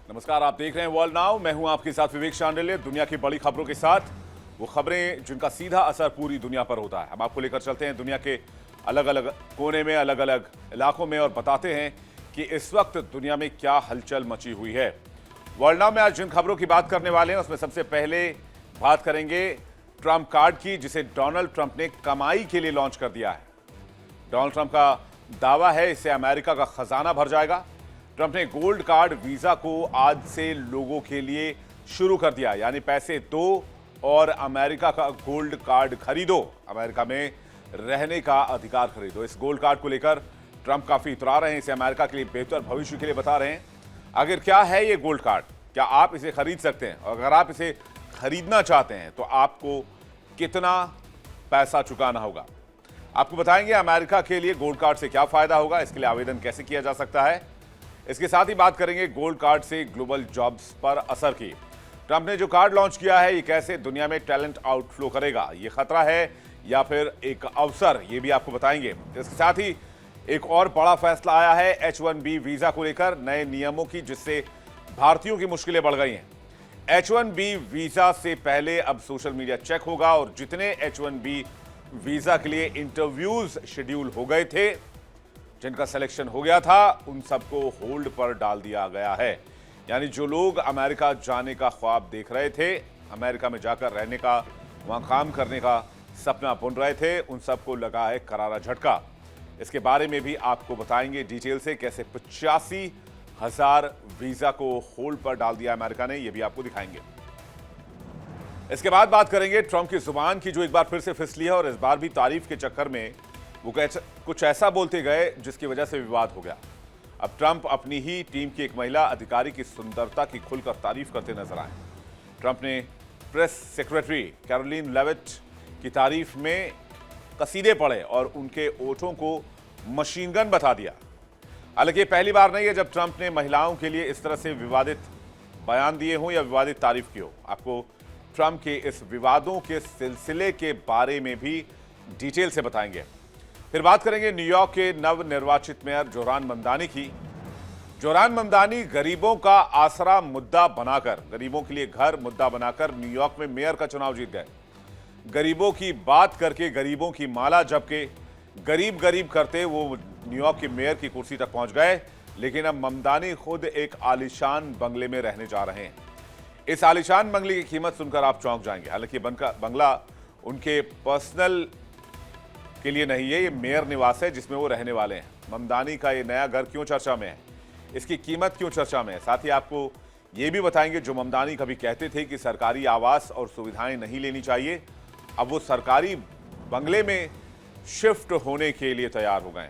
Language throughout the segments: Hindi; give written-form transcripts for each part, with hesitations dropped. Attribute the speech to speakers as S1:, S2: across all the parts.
S1: नमस्कार, आप देख रहे हैं वर्ल्ड नाउ। मैं हूं आपके साथ विवेक शांडिल्य। दुनिया की बड़ी खबरों के साथ वो खबरें जिनका सीधा असर पूरी दुनिया पर होता है। हम आपको लेकर चलते हैं दुनिया के अलग अलग कोने में, अलग अलग इलाकों में और बताते हैं कि इस वक्त दुनिया में क्या हलचल मची हुई है। वर्ल्ड नाउ में आज जिन खबरों की बात करने वाले हैं उसमें सबसे पहले बात करेंगे ट्रंप कार्ड की, जिसे डोनाल्ड ट्रंप ने कमाई के लिए लॉन्च कर दिया है। डोनाल्ड ट्रंप का दावा है इससे अमेरिका का खजाना भर जाएगा। ट्रंप ने गोल्ड कार्ड वीजा को आज से लोगों के लिए शुरू कर दिया, यानी पैसे दो और अमेरिका का गोल्ड कार्ड खरीदो, अमेरिका में रहने का अधिकार खरीदो। इस गोल्ड कार्ड को लेकर ट्रंप काफी इतरा रहे हैं, इसे अमेरिका के लिए बेहतर भविष्य के लिए बता रहे हैं। आखिर क्या है ये गोल्ड कार्ड, क्या आप इसे खरीद सकते हैं, और अगर आप इसे खरीदना चाहते हैं तो आपको कितना पैसा चुकाना होगा, आपको बताएंगे। अमेरिका के लिए गोल्ड कार्ड से क्या फायदा होगा, इसके लिए आवेदन कैसे किया जा सकता है। इसके साथ ही बात करेंगे गोल्ड कार्ड से ग्लोबल जॉब्स पर असर की। ट्रंप ने जो कार्ड लॉन्च किया है ये कैसे दुनिया में टैलेंट आउटफ्लो करेगा, ये खतरा है या फिर एक अवसर, ये भी आपको बताएंगे। इसके साथ ही एक और बड़ा फैसला आया है H1B वीजा को लेकर, नए नियमों की, जिससे भारतीयों की मुश्किलें बढ़ गई हैं। H1B वीजा से पहले अब सोशल मीडिया चेक होगा और जितने H1B वीजा के लिए इंटरव्यूज शेड्यूल हो गए थे, जिनका सिलेक्शन हो गया था, उन सबको होल्ड पर डाल दिया गया है। यानी जो लोग अमेरिका जाने का ख्वाब देख रहे थे, अमेरिका में जाकर रहने का, वहां काम करने का सपना बुन रहे थे, उन सबको लगा है करारा झटका। इसके बारे में भी आपको बताएंगे डिटेल से, कैसे 85,000 वीजा को होल्ड पर डाल दिया अमेरिका ने, यह भी आपको दिखाएंगे। इसके बाद बात करेंगे ट्रंप की जुबान की, जो एक बार फिर से फिसली है और इस बार भी तारीफ के चक्कर में वो कुछ ऐसा बोलते गए जिसकी वजह से विवाद हो गया। अब ट्रंप अपनी ही टीम की एक महिला अधिकारी की सुंदरता की खुलकर तारीफ करते नजर आए। ट्रंप ने प्रेस सेक्रेटरी कैरोलिन लेविट की तारीफ में कसीदे पढ़े और उनके ओठों को मशीन गन बता दिया। हालांकि पहली बार नहीं है जब ट्रंप ने महिलाओं के लिए इस तरह से विवादित बयान दिए हों या विवादित तारीफ की हो। आपको ट्रंप के इस विवादों के सिलसिले के बारे में भी डिटेल से बताएंगे। फिर बात करेंगे न्यूयॉर्क के नवनिर्वाचित मेयर जोरान ममदानी की। जोरान ममदानी गरीबों का आसरा मुद्दा बनाकर, गरीबों के लिए घर मुद्दा बनाकर न्यूयॉर्क में मेयर का चुनाव जीत गए। गरीबों की बात करके, गरीबों की माला जप के, गरीब गरीब करते वो न्यूयॉर्क के मेयर की कुर्सी तक पहुंच गए। लेकिन अब ममदानी खुद एक आलीशान बंगले में रहने जा रहे हैं। इस आलीशान बंगले की कीमत सुनकर आप चौंक जाएंगे। हालांकि बंगला उनके पर्सनल के लिए नहीं है, ये मेयर निवास है जिसमें वो रहने वाले हैं। ममदानी का ये नया घर क्यों चर्चा में है, इसकी कीमत क्यों चर्चा में है, साथ ही आपको ये भी बताएंगे जो ममदानी कभी कहते थे कि सरकारी आवास और सुविधाएं नहीं लेनी चाहिए, अब वो सरकारी बंगले में शिफ्ट होने के लिए तैयार हो गए।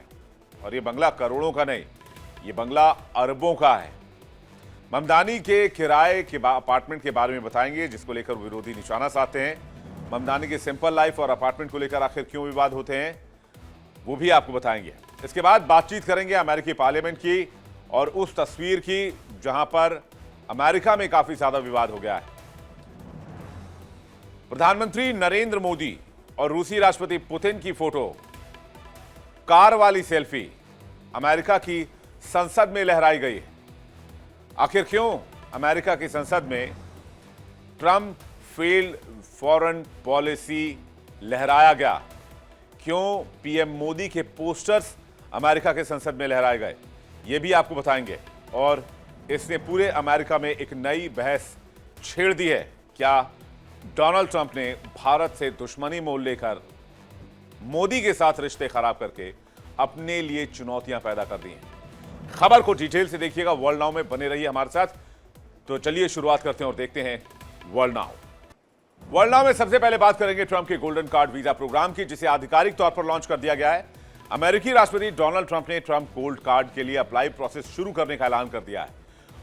S1: और ये बंगला करोड़ों का नहीं, ये बंगला अरबों का है। ममदानी के किराए के अपार्टमेंट के बारे में बताएंगे, जिसको लेकर विरोधी निशाना साधते हैं। ममदानी के सिंपल लाइफ और अपार्टमेंट को लेकर आखिर क्यों विवाद होते हैं, वो भी आपको बताएंगे। इसके बाद बातचीत करेंगे अमेरिकी पार्लियामेंट की और उस तस्वीर की जहां पर अमेरिका में काफी ज्यादा विवाद हो गया है। प्रधानमंत्री नरेंद्र मोदी और रूसी राष्ट्रपति पुतिन की फोटो, कार वाली सेल्फी अमेरिका की संसद में लहराई गई है। आखिर क्यों अमेरिका की संसद में ट्रंप फेल्ड फॉरेन पॉलिसी लहराया गया, क्यों पीएम मोदी के पोस्टर्स अमेरिका के संसद में लहराए गए, यह भी आपको बताएंगे। और इसने पूरे अमेरिका में एक नई बहस छेड़ दी है। क्या डोनाल्ड ट्रंप ने भारत से दुश्मनी मोल लेकर मोदी के साथ रिश्ते खराब करके अपने लिए चुनौतियां पैदा कर दी हैं? खबर को डिटेल से देखिएगा, वर्ल्ड नाउ में बने रहिए हमारे साथ। तो चलिए शुरुआत करते हैं और देखते हैं वर्ल्ड नाउ। वर्ल्ड नाउ में सबसे पहले बात करेंगे ट्रंप के गोल्डन कार्ड वीजा प्रोग्राम की, जिसे आधिकारिक तौर पर लॉन्च कर दिया गया है। अमेरिकी राष्ट्रपति डोनाल्ड ट्रंप ने ट्रंप गोल्ड कार्ड के लिए अप्लाई प्रोसेस शुरू करने का ऐलान कर दिया है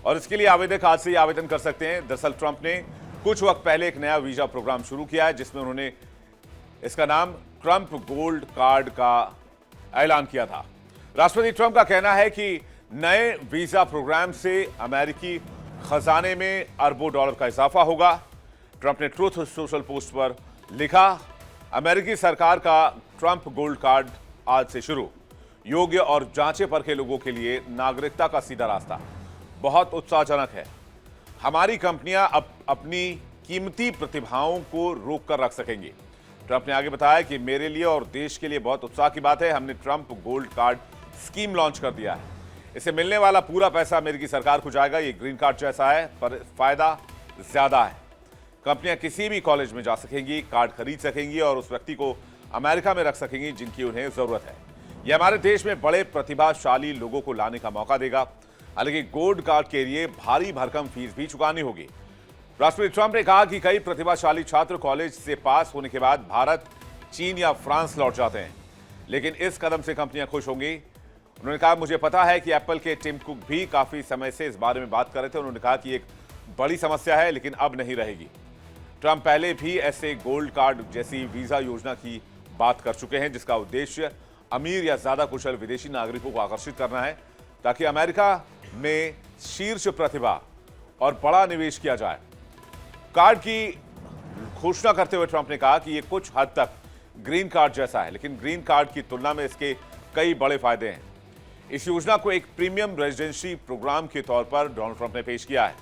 S1: और इसके लिए आवेदक आज से ही आवेदन कर सकते हैं। दरअसल ट्रंप ने कुछ वक्त पहले एक नया वीजा प्रोग्राम शुरू किया है, जिसमें उन्होंने इसका नाम ट्रंप गोल्ड कार्ड का ऐलान किया था। राष्ट्रपति ट्रंप का कहना है कि नए वीजा प्रोग्राम से अमेरिकी खजाने में अरबों डॉलर का इजाफा होगा। ट्रंप ने ट्रूथ सोशल पोस्ट पर लिखा, अमेरिकी सरकार का ट्रंप गोल्ड कार्ड आज से शुरू, योग्य और जांचे परखे लोगों के लिए नागरिकता का सीधा रास्ता। बहुत उत्साहजनक है। हमारी कंपनियां अब अपनी कीमती प्रतिभाओं को रोक कर रख सकेंगी। ट्रंप ने आगे बताया कि मेरे लिए और देश के लिए बहुत उत्साह की बात है, हमने Trump gold card scheme launch कर दिया है। इसे मिलने वाला पूरा पैसा अमेरिकी सरकार को जाएगा। ये ग्रीन कार्ड जैसा है पर फायदा ज्यादा है। कंपनियां किसी भी कॉलेज में जा सकेंगी, कार्ड खरीद सकेंगी और उस व्यक्ति को अमेरिका में रख सकेंगी जिनकी उन्हें जरूरत है। यह हमारे देश में बड़े प्रतिभाशाली लोगों को लाने का मौका देगा। हालांकि गोल्ड कार्ड के लिए भारी भरकम फीस भी चुकानी होगी। राष्ट्रपति ट्रंप ने कहा कि कई प्रतिभाशाली छात्र कॉलेज से पास होने के बाद भारत, चीन या फ्रांस लौट जाते हैं, लेकिन इस कदम से कंपनियां खुश होंगी। उन्होंने कहा, मुझे पता है कि एप्पल के टिम कुक भी काफी समय से इस बारे में बात कर रहे थे। उन्होंने कहा कि एक बड़ी समस्या है लेकिन अब नहीं रहेगी। ट्रंप पहले भी ऐसे गोल्ड कार्ड जैसी वीजा योजना की बात कर चुके हैं जिसका उद्देश्य अमीर या ज्यादा कुशल विदेशी नागरिकों को आकर्षित करना है ताकि अमेरिका में शीर्ष प्रतिभा और बड़ा निवेश किया जाए। कार्ड की घोषणा करते हुए ट्रंप ने कहा कि यह कुछ हद तक ग्रीन कार्ड जैसा है, लेकिन ग्रीन कार्ड की तुलना में इसके कई बड़े फायदे हैं। इस योजना को एक प्रीमियम रेजिडेंसी प्रोग्राम के तौर पर डोनाल्ड ट्रंप ने पेश किया है।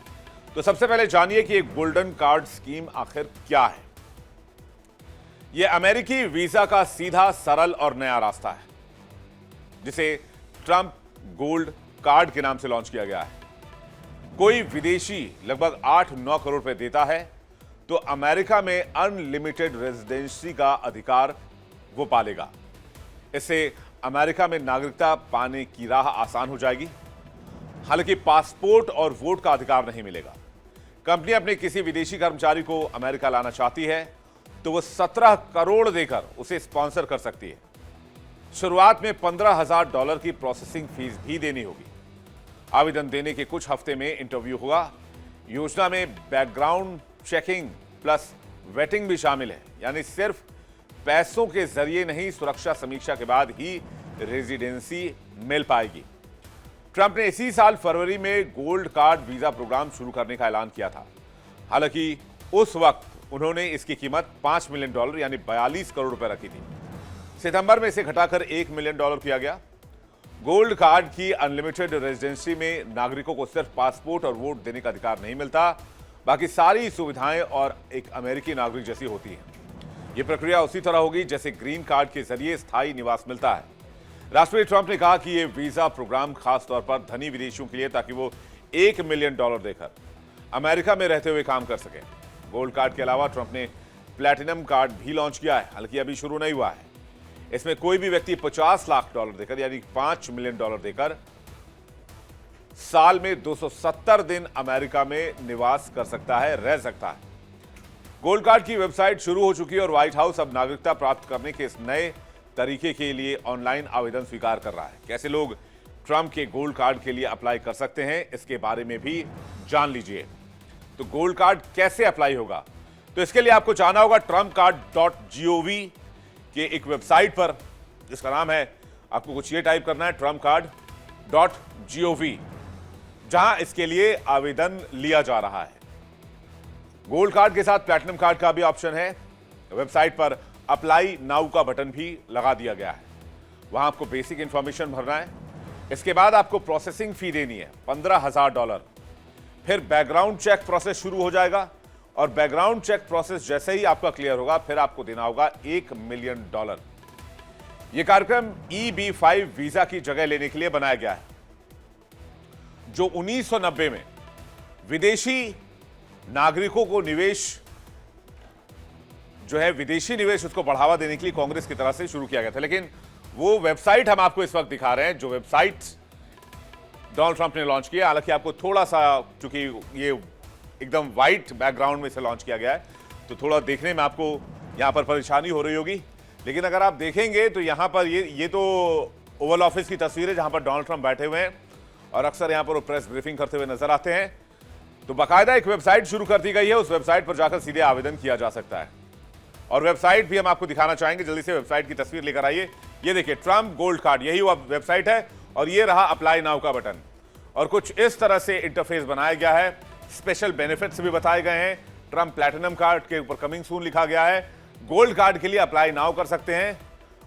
S1: तो सबसे पहले जानिए कि एक गोल्डन कार्ड स्कीम आखिर क्या है। यह अमेरिकी वीजा का सीधा, सरल और नया रास्ता है जिसे ट्रंप गोल्ड कार्ड के नाम से लॉन्च किया गया है। कोई विदेशी लगभग 8-9 करोड़ रुपए देता है तो अमेरिका में अनलिमिटेड रेजिडेंसी का अधिकार वो पालेगा। इससे अमेरिका में नागरिकता पाने की राह आसान हो जाएगी। हालांकि पासपोर्ट और वोट का अधिकार नहीं मिलेगा। कंपनी अपने किसी विदेशी कर्मचारी को अमेरिका लाना चाहती है तो वो 17 करोड़ देकर उसे स्पॉन्सर कर सकती है। शुरुआत में $15,000 की प्रोसेसिंग फीस भी देनी होगी। आवेदन देने के कुछ हफ्ते में इंटरव्यू होगा। योजना में बैकग्राउंड चेकिंग प्लस वेटिंग भी शामिल है, यानी सिर्फ पैसों के जरिए नहीं, सुरक्षा समीक्षा के बाद ही रेजिडेंसी मिल पाएगी। ट्रंप ने इसी साल फरवरी में गोल्ड कार्ड वीजा प्रोग्राम शुरू करने का ऐलान किया था। हालांकि उस वक्त उन्होंने इसकी कीमत $5 मिलियन यानी 42 करोड़ रुपए रखी थी। सितंबर में इसे घटाकर $1 मिलियन किया गया। गोल्ड कार्ड की अनलिमिटेड रेजिडेंसी में नागरिकों को सिर्फ पासपोर्ट और वोट देने का अधिकार नहीं मिलता, बाकी सारी सुविधाएं और एक अमेरिकी नागरिक जैसी होती हैं। यह प्रक्रिया उसी तरह होगी जैसे ग्रीन कार्ड के जरिए स्थायी निवास मिलता है। राष्ट्रपति ट्रंप ने कहा कि यह वीजा प्रोग्राम खास तौर पर धनी विदेशियों के लिए, ताकि वो $1 मिलियन देकर अमेरिका में रहते हुए काम कर सकें। गोल्ड कार्ड के अलावा ट्रंप ने प्लैटिनम कार्ड भी लॉन्च किया है, हालांकि अभी शुरू नहीं हुआ है। इसमें कोई भी व्यक्ति $50 लाख देकर यानी $5 मिलियन देकर साल में 270 दिन अमेरिका में निवास कर सकता है, रह सकता है। गोल्ड कार्ड की वेबसाइट शुरू हो चुकी है और व्हाइट हाउस अब नागरिकता प्राप्त करने के इस नए तरीके के लिए ऑनलाइन आवेदन स्वीकार कर रहा है। कैसे लोग ट्रंप के गोल्ड कार्ड के लिए अप्लाई कर सकते हैं, इसके बारे में भी जान लीजिए। तो गोल्ड कार्ड कैसे अप्लाई होगा, तो इसके लिए आपको जाना होगा trumpcard.gov के एक वेबसाइट पर, जिसका नाम है, आपको कुछ ये टाइप करना है, trumpcard.gov, जहां इसके लिए आवेदन लिया जा रहा है। गोल्ड कार्ड के साथ प्लैटिनम कार्ड का भी ऑप्शन है। वेबसाइट पर अप्लाई नाउ का बटन भी लगा दिया गया है। वहां आपको बेसिक इंफॉर्मेशन भरना है। इसके बाद आपको प्रोसेसिंग फी देनी है $15,000। फिर बैकग्राउंड चेक प्रोसेस शुरू हो जाएगा और बैकग्राउंड चेक प्रोसेस जैसे ही आपका क्लियर होगा फिर आपको देना होगा $1 मिलियन। यह कार्यक्रम EB-5 वीजा की जगह लेने के लिए बनाया गया है, जो 1990 में विदेशी नागरिकों को निवेश जो है, विदेशी निवेश, उसको बढ़ावा देने के लिए कांग्रेस की तरफ से शुरू किया गया था। लेकिन वो वेबसाइट हम आपको इस वक्त दिखा रहे हैं, जो वेबसाइट डोनाल्ड ट्रंप ने लॉन्च किया। हालांकि आपको थोड़ा सा, चूंकि ये एकदम व्हाइट बैकग्राउंड में से लॉन्च किया गया है, तो थोड़ा देखने में आपको यहां पर परेशानी हो रही होगी। लेकिन अगर आप देखेंगे तो यहां पर ये तो ओवल ऑफिस की तस्वीर है जहां पर डोनाल्ड ट्रंप बैठे हुए हैं और अक्सर यहां पर वो प्रेस ब्रीफिंग करते हुए नजर आते हैं। तो बाकायदा एक वेबसाइट शुरू कर दी गई है, उस वेबसाइट पर जाकर सीधे आवेदन किया जा सकता है। और वेबसाइट भी हम आपको दिखाना चाहेंगे, जल्दी से वेबसाइट की तस्वीर लेकर आइए। ये देखिए, ट्रंप गोल्ड कार्ड, यही वो वेबसाइट है और ये रहा अप्लाई नाउ का बटन। और कुछ इस तरह से इंटरफेस बनाया गया है। स्पेशल बेनिफिट्स भी बताए गए हैं। ट्रंप प्लैटिनम कार्ड के ऊपर कमिंग सून लिखा गया है। गोल्ड कार्ड के लिए अप्लाई नाउ कर सकते हैं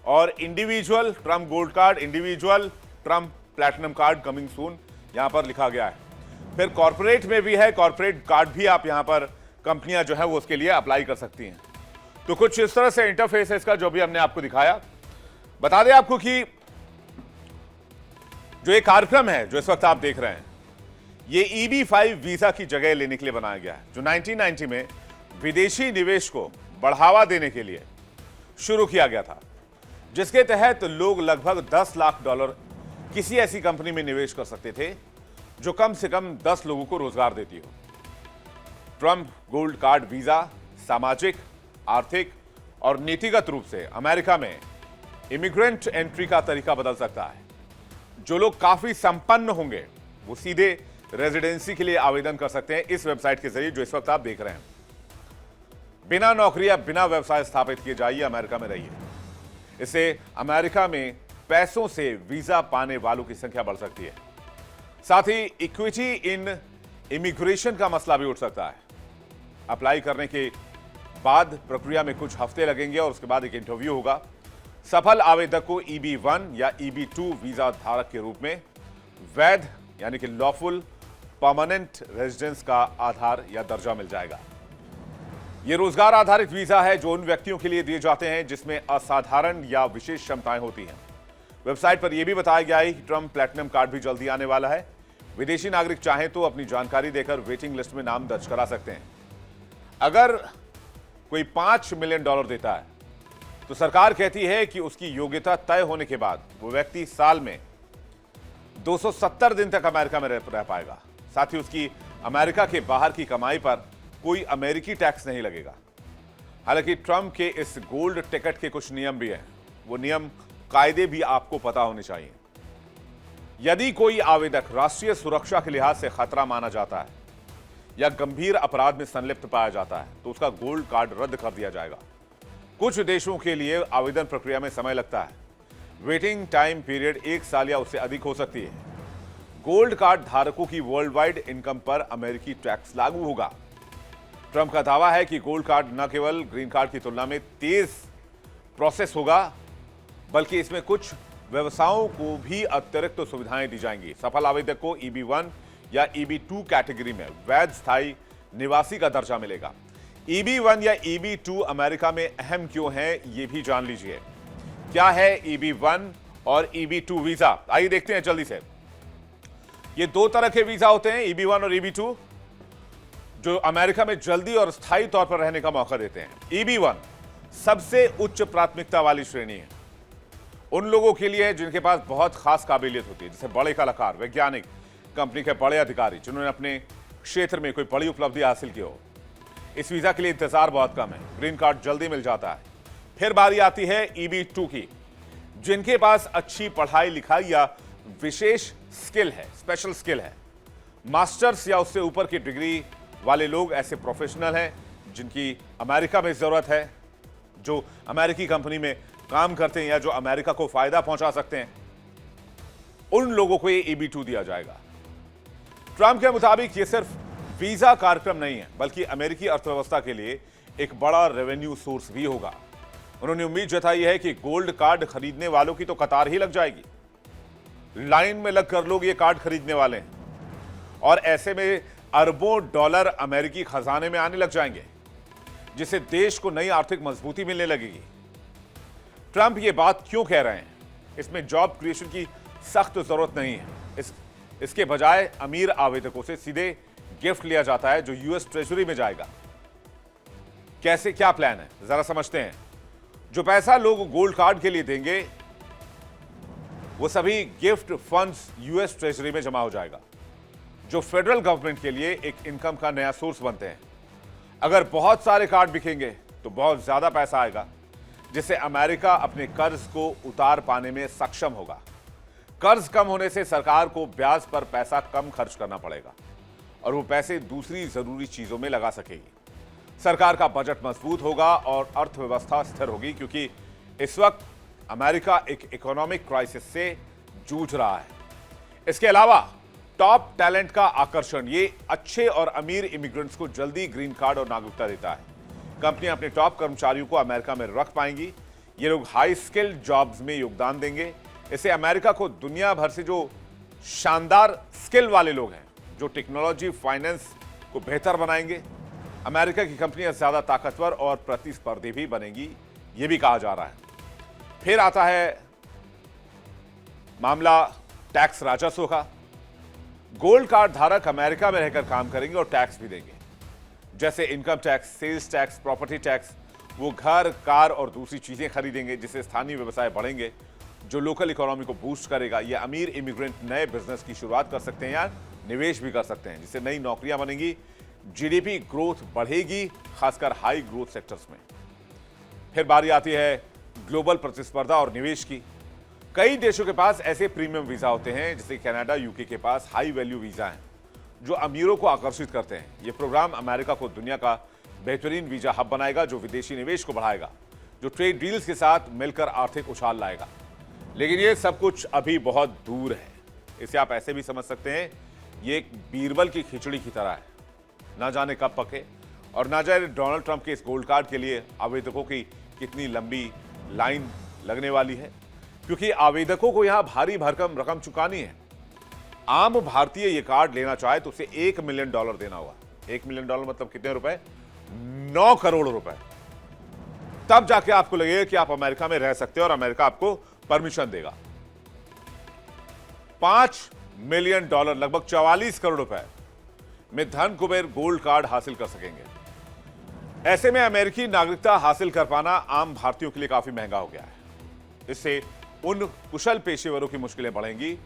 S1: और individual Trump gold card, individual Trump platinum card coming soon यहां पर लिखा गया है। फिर कॉर्पोरेट में भी है, कॉर्पोरेट कार्ड भी आप यहां पर कंपनियां जो है वो उसके लिए अप्लाई कर सकती हैं। तो कुछ इस तरह से इंटरफेस है इसका, जो भी हमने आपको दिखाया। बता दें आपको कि जो ये कार्यक्रम है जो इस वक्त आप देख रहे हैं, ये EB-5 वीजा की जगह लेने के लिए बनाया गया है, जो 1990 में विदेशी निवेश को बढ़ावा देने के लिए शुरू किया गया था, जिसके तहत लोग लगभग $10 लाख किसी ऐसी कंपनी में निवेश कर सकते थे जो कम से कम 10 लोगों को रोजगार देती हो। ट्रंप गोल्ड कार्ड वीजा सामाजिक, आर्थिक और नीतिगत रूप से अमेरिका में इमिग्रेंट एंट्री का तरीका बदल सकता है। जो लोग काफी संपन्न होंगे वो सीधे रेजिडेंसी के लिए आवेदन कर सकते हैं इस वेबसाइट के जरिए जो इस वक्त आप देख रहे हैं। बिना नौकरी या बिना व्यवसाय स्थापित किए जाइए, अमेरिका में रहिए। इससे अमेरिका में पैसों से वीजा पाने वालों की संख्या बढ़ सकती है। साथ ही इक्विटी इन इमिग्रेशन का मसला भी उठ सकता है। अप्लाई करने के बाद प्रक्रिया में कुछ हफ्ते लगेंगे और उसके बाद एक इंटरव्यू होगा। सफल आवेदक को EB-1 या EB-2 वीजा धारक के रूप में वैध यानी कि लॉफुल परमानेंट रेजिडेंस का आधार या दर्जा मिल जाएगा। यह रोजगार आधारित वीजा है जो उन व्यक्तियों के लिए दिए जाते हैं जिसमें असाधारण या विशेष क्षमताएं होती हैं। वेबसाइट पर यह भी बताया गया है कि ट्रंप प्लैटिनम कार्ड भी जल्दी आने वाला है। विदेशी नागरिक चाहें तो अपनी जानकारी देकर वेटिंग लिस्ट में नाम दर्ज करा सकते हैं। अगर कोई $5 मिलियन देता है तो सरकार कहती है कि उसकी योग्यता तय होने के बाद वो व्यक्ति साल में 270 दिन तक अमेरिका में रह पाएगा। साथ ही उसकी अमेरिका के बाहर की कमाई पर कोई अमेरिकी टैक्स नहीं लगेगा। हालांकि ट्रंप के इस गोल्ड टिकट के कुछ नियम भी हैं। वो नियम कायदे भी आपको पता होने चाहिए। यदि कोई आवेदक राष्ट्रीय सुरक्षा के लिहाज से खतरा माना जाता है या गंभीर अपराध में संलिप्त पाया जाता है तो उसका गोल्ड कार्ड रद्द कर दिया जाएगा। कुछ देशों के लिए आवेदन प्रक्रिया में समय लगता है। वेटिंग टाइम पीरियड 1 साल या उससे अधिक हो सकती है। गोल्ड कार्ड धारकों की वर्ल्ड वाइड इनकम पर अमेरिकी टैक्स लागू होगा। ट्रंप का दावा है कि गोल्ड कार्ड न केवल ग्रीन कार्ड की तुलना में तेज प्रोसेस होगा बल्कि इसमें कुछ व्यवसायों को भी अतिरिक्त सुविधाएं दी जाएंगी। सफल आवेदक को EB-1 या EB-2 कैटेगरी में वैध स्थायी निवासी का दर्जा मिलेगा। EB-1 या EB-2 अमेरिका में अहम क्यों है ये भी जान लीजिए। क्या है EB-1 और EB-2 वीजा, आइए देखते हैं जल्दी से। ये दो तरह के वीजा होते हैं, EB-1 और EB-2, जो अमेरिका में जल्दी और स्थायी तौर पर रहने का मौका देते हैं। EB-1 सबसे उच्च प्राथमिकता वाली श्रेणी है। उन लोगों के लिए है जिनके पास बहुत खास काबिलियत होती है, जैसे बड़े कलाकार, वैज्ञानिक, कंपनी के बड़े अधिकारी जिन्होंने अपने क्षेत्र में कोई बड़ी उपलब्धि हासिल की हो। इस वीजा के लिए इंतजार बहुत कम है, ग्रीन कार्ड जल्दी मिल जाता है। फिर बारी आती है EB-2 की, जिनके पास अच्छी पढ़ाई लिखाई या विशेष स्किल है, स्पेशल स्किल है। मास्टर्स या उससे ऊपर की डिग्री वाले लोग ऐसे प्रोफेशनल हैं जिनकी अमेरिका में जरूरत है, जो अमेरिकी कंपनी में काम करते हैं या जो अमेरिका को फायदा पहुंचा सकते हैं। उन लोगों को ये EB-2 दिया जाएगा। ट्रंप के मुताबिक ये सिर्फ वीजा कार्यक्रम नहीं है बल्कि अमेरिकी अर्थव्यवस्था के लिए एक बड़ा रेवेन्यू सोर्स भी होगा। उन्होंने उम्मीद जताई है कि गोल्ड कार्ड खरीदने वालों की तो कतार ही लग जाएगी। लाइन में लगकर लोग ये कार्ड खरीदने वाले हैं और ऐसे में अरबों डॉलर अमेरिकी खजाने में आने लग जाएंगे, जिससे देश को नई आर्थिक मजबूती मिलने लगेगी। ट्रंप ये बात क्यों कह रहे हैं? इसमें जॉब क्रिएशन की सख्त जरूरत नहीं है। इसके बजाय अमीर आवेदकों से सीधे गिफ्ट लिया जाता है जो यूएस ट्रेजरी में जाएगा। कैसे, क्या प्लान है, जरा समझते हैं। जो पैसा लोग गोल्ड कार्ड के लिए देंगे वो सभी गिफ्ट फंड्स यूएस ट्रेजरी में जमा हो जाएगा, जो फेडरल गवर्नमेंट के लिए एक इनकम का नया सोर्स बनते हैं। अगर बहुत सारे कार्ड बिकेंगे तो बहुत ज्यादा पैसा आएगा, जिससे अमेरिका अपने कर्ज को उतार पाने में सक्षम होगा। कर्ज कम होने से सरकार को ब्याज पर पैसा कम खर्च करना पड़ेगा और वो पैसे दूसरी जरूरी चीजों में लगा सकेगी। सरकार का बजट मजबूत होगा और अर्थव्यवस्था स्थिर होगी, क्योंकि इस वक्त अमेरिका एक इकोनॉमिक क्राइसिस से जूझ रहा है। इसके अलावा टॉप टैलेंट का आकर्षण, ये अच्छे और अमीर इमिग्रेंट्स को जल्दी ग्रीन कार्ड और नागरिकता देता है। कंपनियां अपने टॉप कर्मचारियों को अमेरिका में रख पाएंगी। ये लोग हाई स्किल्ड जॉब्स में योगदान देंगे। इससे अमेरिका को दुनिया भर से जो शानदार स्किल वाले लोग हैं जो टेक्नोलॉजी फाइनेंस को बेहतर बनाएंगे। अमेरिका की कंपनियां ज्यादा ताकतवर और प्रतिस्पर्धी भी बनेंगी, यह भी कहा जा रहा है। फिर आता है मामला टैक्स राजस्व का। गोल्ड कार्ड धारक अमेरिका में रहकर काम करेंगे और टैक्स भी देंगे, जैसे income tax, sales tax, property tax. वो घर, कार और दूसरी चीजें खरीदेंगे, जिससे स्थानीय व्यवसाय बढ़ेंगे, जो लोकल इकोनॉमी को बूस्ट करेगा। ये अमीर इमिग्रेंट नए बिजनेस की शुरुआत कर सकते हैं या निवेश भी कर सकते हैं, जिससे नई नौकरियां बनेंगी, जीडीपी ग्रोथ बढ़ेगी, खासकर हाई ग्रोथ सेक्टर्स में। फिर बारी आती है ग्लोबल प्रतिस्पर्धा और निवेश की। कई देशों के पास ऐसे प्रीमियम वीजा होते हैं, जैसे कनाडा, यूके के पास हाई वैल्यू वीजा हैं, जो अमीरों को आकर्षित करते हैं। यह प्रोग्राम अमेरिका को दुनिया का बेहतरीन वीजा हब बनाएगा, जो विदेशी निवेश को बढ़ाएगा, जो ट्रेड डील्स के साथ मिलकर आर्थिक उछाल लाएगा। लेकिन यह सब कुछ अभी बहुत दूर है। इसे आप ऐसे भी समझ सकते हैं, ये एक बीरबल की खिचड़ी की तरह है, ना जाने कब पके। और ना जाने डोनाल्ड ट्रंप के इस गोल्ड कार्ड के लिए आवेदकों की कितनी लंबी लाइन लगने वाली है, क्योंकि आवेदकों को यहां भारी भरकम रकम चुकानी है। आम भारतीय ये कार्ड लेना चाहे तो उसे $1 मिलियन देना होगा। $1 मिलियन मतलब कितने रुपए? 9 करोड़ रुपए। तब जाके आपको लगेगा कि आप अमेरिका में रह सकते हैं और अमेरिका आपको परमिशन देगा। $5 मिलियन, लगभग 44 करोड़ रुपए में धन कुबेर गोल्ड कार्ड हासिल कर सकेंगे। ऐसे में अमेरिकी नागरिकता हासिल कर पाना आम भारतीयों के लिए काफी महंगा हो गया है। इससे उन कुशल पेशेवरों की मुश्किलें बढ़ेंगी,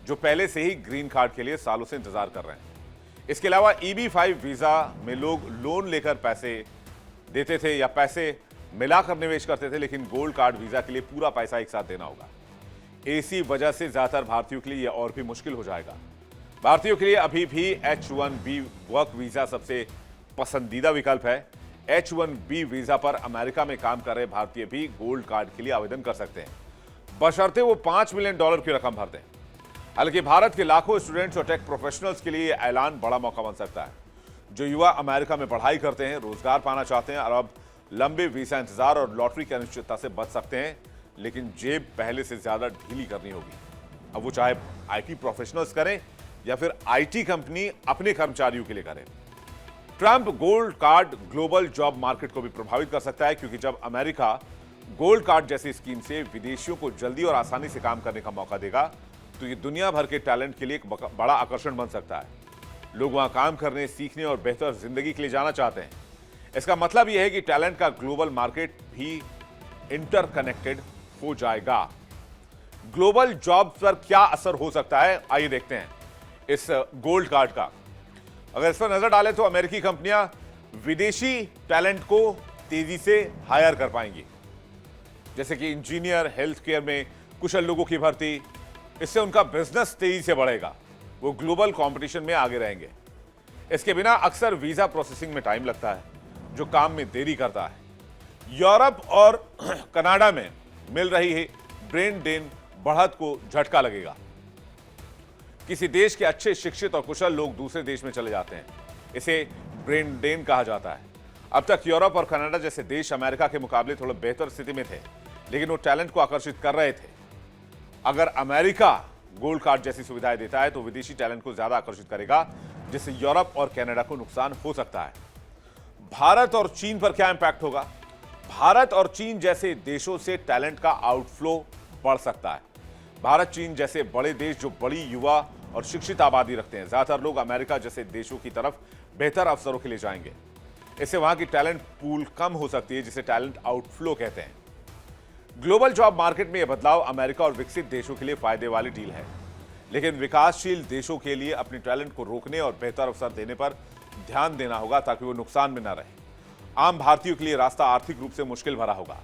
S1: जो पहले से ही ग्रीन कार्ड के लिए सालों से इंतजार कर रहे हैं। इसके अलावा EB-5 वीजा में लोग लोन लेकर पैसे देते थे या पैसे मिलाकर निवेश करते थे, लेकिन गोल्ड कार्ड वीजा के लिए पूरा पैसा एक साथ देना होगा। इसी वजह से ज्यादातर भारतीयों के लिए यह और भी मुश्किल हो जाएगा। भारतीयों के लिए अभी भी H-1B वर्क वीजा सबसे पसंदीदा विकल्प है। H-1B वीजा पर अमेरिका में काम कर रहे भारतीय भी गोल्ड कार्ड के लिए आवेदन कर सकते हैं, बशर्ते वो $5 मिलियन की रकम भर दें। हालांकि भारत के लाखों स्टूडेंट्स और टेक प्रोफेशनल्स के लिए यह ऐलान बड़ा मौका बन सकता है। जो युवा अमेरिका में पढ़ाई करते हैं, रोजगार पाना चाहते हैं और अब लंबे वीजा इंतजार और लॉटरी की अनिश्चितता से बच सकते हैं, लेकिन जेब पहले से ज्यादा ढीली करनी होगी। अब वो चाहे IT प्रोफेशनल्स करें या फिर IT कंपनी अपने कर्मचारियों के लिए करें। Trump gold card global job market को भी प्रभावित कर सकता है, क्योंकि जब अमेरिका गोल्ड कार्ड जैसी स्कीम से विदेशियों को जल्दी और आसानी से काम करने का मौका देगा, तो ये दुनिया भर के टैलेंट के लिए एक बड़ा आकर्षण बन सकता है। लोग वहां काम करने, सीखने और बेहतर जिंदगी के लिए जाना चाहते हैं। इसका मतलब यह है कि टैलेंट का ग्लोबल मार्केट भी इंटरकनेक्टेड हो जाएगा। ग्लोबल जॉब पर क्या असर हो सकता है, आइए देखते हैं इस गोल्ड कार्ड का। अगर इस पर नजर डालें तो अमेरिकी कंपनियां विदेशी टैलेंट को तेजी से हायर कर पाएंगी, जैसे कि इंजीनियर, हेल्थ केयर में कुशल लोगों की भर्ती। इससे उनका बिजनेस तेजी से बढ़ेगा, वो ग्लोबल कंपटीशन में आगे रहेंगे। इसके बिना अक्सर वीजा प्रोसेसिंग में टाइम लगता है, जो काम में देरी करता है। यूरोप और कनाडा में मिल रही है ब्रेन ड्रेन बढ़त को झटका लगेगा। किसी देश के अच्छे शिक्षित और कुशल लोग दूसरे देश में चले जाते हैं, इसे ब्रेन ड्रेन कहा जाता है। अब तक यूरोप और कनाडा जैसे देश अमेरिका के मुकाबले थोड़ा बेहतर स्थिति में थे, लेकिन वो टैलेंट को आकर्षित कर रहे थे। अगर अमेरिका गोल्ड कार्ड जैसी सुविधाएं देता है तो विदेशी टैलेंट को ज्यादा आकर्षित करेगा, जिससे यूरोप और कनाडा को नुकसान हो सकता है। भारत और चीन पर क्या इंपैक्ट होगा? भारत और चीन जैसे देशों से टैलेंट का आउटफ्लो बढ़ सकता है। भारत, चीन जैसे बड़े देश जो बड़ी युवा और शिक्षित आबादी रखते हैं, ज्यादातर लोग अमेरिका जैसे देशों की तरफ बेहतर अवसरों के लिए जाएंगे। इससे वहां की टैलेंट पूल कम हो सकती है, जिसे टैलेंट आउटफ्लो कहते हैं। ग्लोबल जॉब मार्केट में यह बदलाव अमेरिका और विकसित देशों के लिए फायदे वाली डील है, लेकिन विकासशील देशों के लिए अपने टैलेंट को रोकने और बेहतर अवसर देने पर ध्यान देना होगा, ताकि वो नुकसान में न रहे। आम भारतीयों के लिए रास्ता आर्थिक रूप से मुश्किल भरा होगा,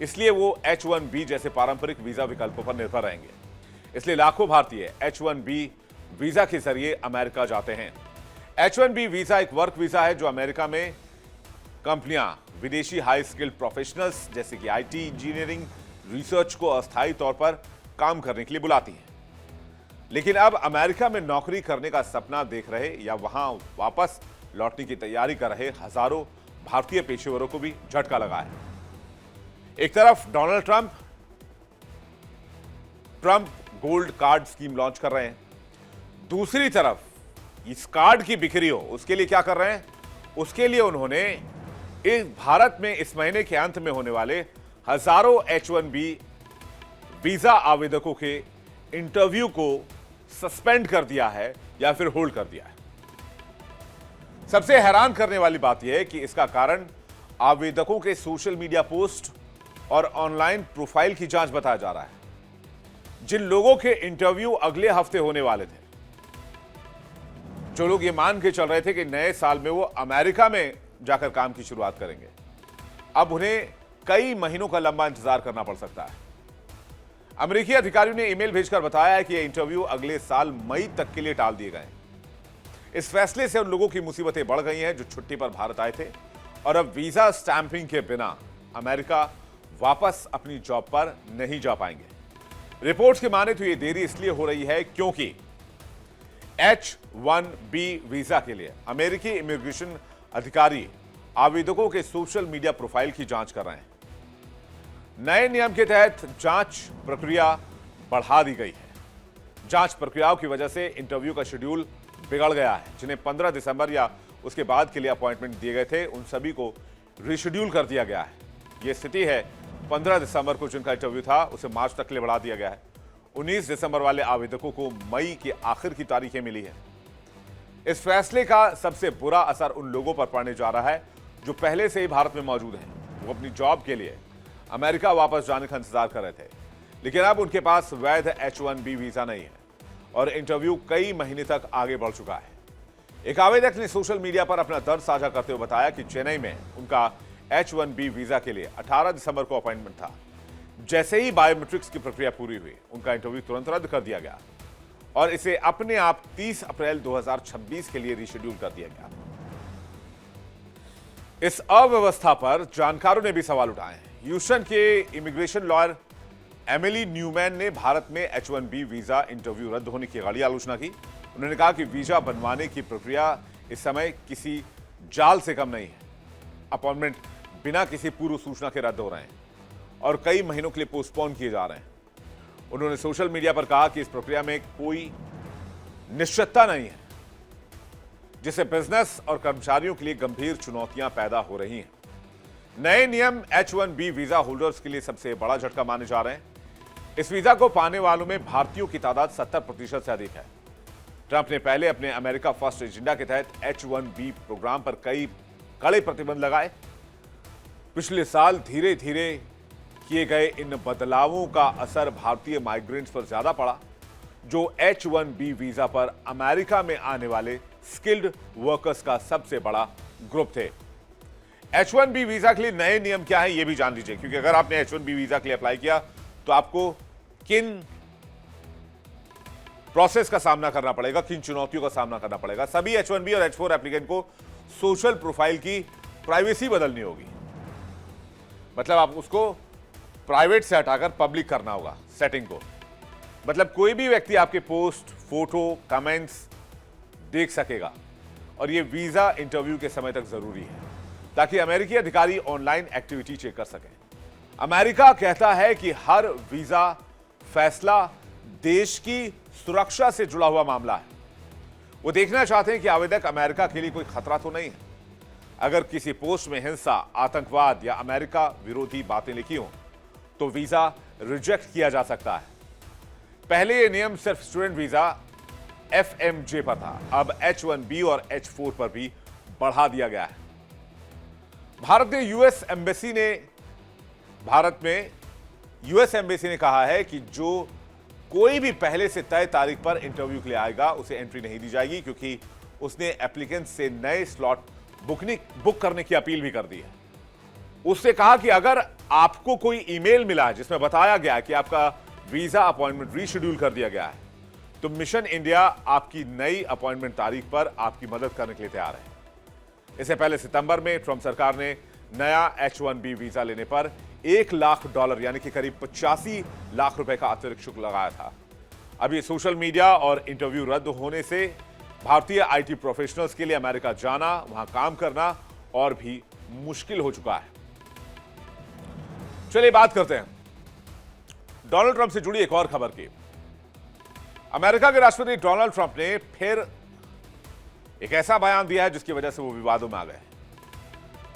S1: इसलिए वो H-1B जैसे पारंपरिक वीजा विकल्पों पर निर्भर रहेंगे। इसलिए लाखों भारतीय H-1B वीजा के जरिए अमेरिका जाते हैं। H-1B वीजा एक वर्क वीजा है, जो अमेरिका में कंपनियां विदेशी हाई स्किल्ड प्रोफेशनल्स जैसे कि IT, इंजीनियरिंग, रिसर्च को अस्थायी तौर पर काम करने के लिए बुलाती हैं। लेकिन अब अमेरिका में नौकरी करने का सपना देख रहे या वहां वापस लौटने की तैयारी कर रहे हजारों भारतीय पेशेवरों को भी झटका लगा है। एक तरफ Donald Trump gold card scheme launch कर रहे हैं, दूसरी तरफ इस कार्ड की बिक्री हो। उसके लिए क्या कर रहे हैं? उसके लिए उन्होंने इस भारत में इस महीने के अंत में होने वाले हजारों H1B वीजा आवेदकों के इंटरव्यू को सस्पेंड कर दिया है या फिर होल्ड कर दिया है। सबसे हैरान करने वाली बात यह है कि इसका कारण आवेदकों के सोशल मीडिया पोस्ट और ऑनलाइन प्रोफाइल की जांच बताया जा रहा है। जिन लोगों के इंटरव्यू अगले हफ्ते होने वाले थे, जो लोग ये मान के चल रहे थे कि नए साल में वो अमेरिका में जाकर काम की शुरुआत करेंगे, अब उन्हें कई महीनों का लंबा इंतजार करना पड़ सकता है। अमेरिकी अधिकारियों ने ईमेल भेजकर बताया है कि ये इंटरव्यू अगले साल मई तक के लिए टाल दिए गए। इस फैसले से उन लोगों की मुसीबतें बढ़ गई हैं जो छुट्टी पर भारत आए थे और अब वीजा स्टैंपिंग के बिना अमेरिका वापस अपनी जॉब पर नहीं जा पाएंगे। रिपोर्ट्स की माने तो ये देरी इसलिए हो रही है क्योंकि H1B वीजा के लिए अमेरिकी इमिग्रेशन अधिकारी आवेदकों के सोशल मीडिया प्रोफाइल की जांच कर रहे हैं। नए नियम के तहत जांच प्रक्रिया बढ़ा दी गई है। जांच प्रक्रियाओं की वजह से इंटरव्यू का शेड्यूल बिगड़ गया है। जिन्हें 15 दिसंबर या उसके बाद के लिए अपॉइंटमेंट दिए गए थे, उन सभी को रिशेड्यूल कर दिया गया है। यह स्थिति है 15 दिसंबर को जिनका इंटरव्यू था उसे मार्च तक के लिए बढ़ा दिया गया है। 19 दिसंबर वाले आवेदकों को मई के आखिर की तारीखें मिली है। इस फैसले का सबसे बुरा असर उन लोगों पर पड़ने जा रहा है जो पहले से ही भारत में मौजूद हैं। वो अपनी जॉब के लिए अमेरिका वापस जाने का इंतजार कर रहे थे, लेकिन अब उनके पास वैध H1B वीजा नहीं है और इंटरव्यू कई महीने तक आगे बढ़ चुका है। एक आवेदक ने सोशल मीडिया पर अपना दर्द साझा करते हुए बताया कि चेन्नई में उनका H1B वीजा के लिए 18 दिसंबर को अपॉइंटमेंट था। जैसे ही बायोमेट्रिक्स की प्रक्रिया पूरी हुई, उनका इंटरव्यू तुरंत रद्द कर दिया गया और इसे अपने आप 30 अप्रैल 2026 के लिए रिशेड्यूल कर दिया गया। इस अव्यवस्था पर जानकारों ने भी सवाल उठाए हैं। ह्यूस्टन के इमिग्रेशन लॉयर एमिली न्यूमैन ने भारत में H1B वीजा इंटरव्यू रद्द होने की कड़ी आलोचना की। उन्होंने कहा कि वीजा बनवाने की प्रक्रिया इस समय किसी जाल से कम नहीं है। अपॉइंटमेंट बिना किसी पूर्व सूचना के रद्द हो रहे हैं और कई महीनों के लिए पोस्टपोन किए जा रहे हैं। उन्होंने सोशल मीडिया पर कहा कि इस प्रक्रिया में कोई निश्चितता नहीं है, जिससे बिजनेस और कर्मचारियों के लिए गंभीर चुनौतियां पैदा हो रही हैं। नए नियम H1B वीजा होल्डर्स के लिए सबसे बड़ा झटका माने जा रहे हैं। इस वीजा को पाने वालों में भारतीयों की तादाद 70% से अधिक है। ट्रंप ने पहले अपने अमेरिका फर्स्ट एजेंडा के तहत H1B प्रोग्राम पर कई कड़े प्रतिबंध लगाए। पिछले साल धीरे धीरे किए गए इन बदलावों का असर भारतीय माइग्रेंट्स पर ज्यादा पड़ा, जो H1B वीजा पर अमेरिका में आने वाले स्किल्ड वर्कर्स का सबसे बड़ा ग्रुप थे। H1B वीजा के लिए नए नियम क्या है, यह भी जान लीजिए, क्योंकि अगर आपने H1B वीजा के लिए अप्लाई किया तो आपको किन प्रोसेस का सामना करना पड़ेगा, किन चुनौतियों का सामना करना पड़ेगा। सभी H1B और H4 एप्लीकेंट को सोशल प्रोफाइल की प्राइवेसी बदलनी होगी। मतलब आप उसको प्राइवेट से हटाकर पब्लिक करना होगा सेटिंग को। मतलब कोई भी व्यक्ति आपके पोस्ट, फोटो, कमेंट्स देख सकेगा और यह वीजा इंटरव्यू के समय तक जरूरी है ताकि अमेरिकी अधिकारी ऑनलाइन एक्टिविटी चेक कर सकें। अमेरिका कहता है कि हर वीजा फैसला देश की सुरक्षा से जुड़ा हुआ मामला है। वो देखना चाहते हैं कि आवेदक अमेरिका के लिए कोई खतरा तो नहीं है। अगर किसी पोस्ट में हिंसा, आतंकवाद या अमेरिका विरोधी बातें लिखी हों तो वीजा रिजेक्ट किया जा सकता है। पहले यह नियम सिर्फ स्टूडेंट वीजा FMJ पर था, अब H1B और H4 पर भी बढ़ा दिया गया है। भारत में यूएस एम्बेसी ने कहा है कि जो कोई भी पहले से तय तारीख पर इंटरव्यू के लिए आएगा उसे एंट्री नहीं दी जाएगी, क्योंकि उसने एप्लीकेंट से नए स्लॉट बुक करने की अपील भी कर दी है। उसने कहा कि अगर आपको कोई ईमेल मिला है जिसमें बताया गया है कि आपका वीजा अपॉइंटमेंट रीशेड्यूल कर दिया गया है, तो मिशन इंडिया आपकी नई अपॉइंटमेंट तारीख पर आपकी मदद करने के लिए तैयार है। इससे पहले सितंबर में ट्रंप सरकार ने नया H1B वीजा लेने पर $1 लाख यानी कि करीब 85 लाख रुपए का अतिरिक्त शुल्क लगाया था। अब ये सोशल मीडिया और इंटरव्यू रद्द होने से भारतीय IT प्रोफेशनल्स के लिए अमेरिका जाना, वहां काम करना और भी मुश्किल हो चुका है। चलिए बात करते हैं डोनाल्ड ट्रंप से जुड़ी एक और खबर की। अमेरिका के राष्ट्रपति डोनाल्ड ट्रंप ने फिर एक ऐसा बयान दिया है जिसकी वजह से वो विवादों में आ गए।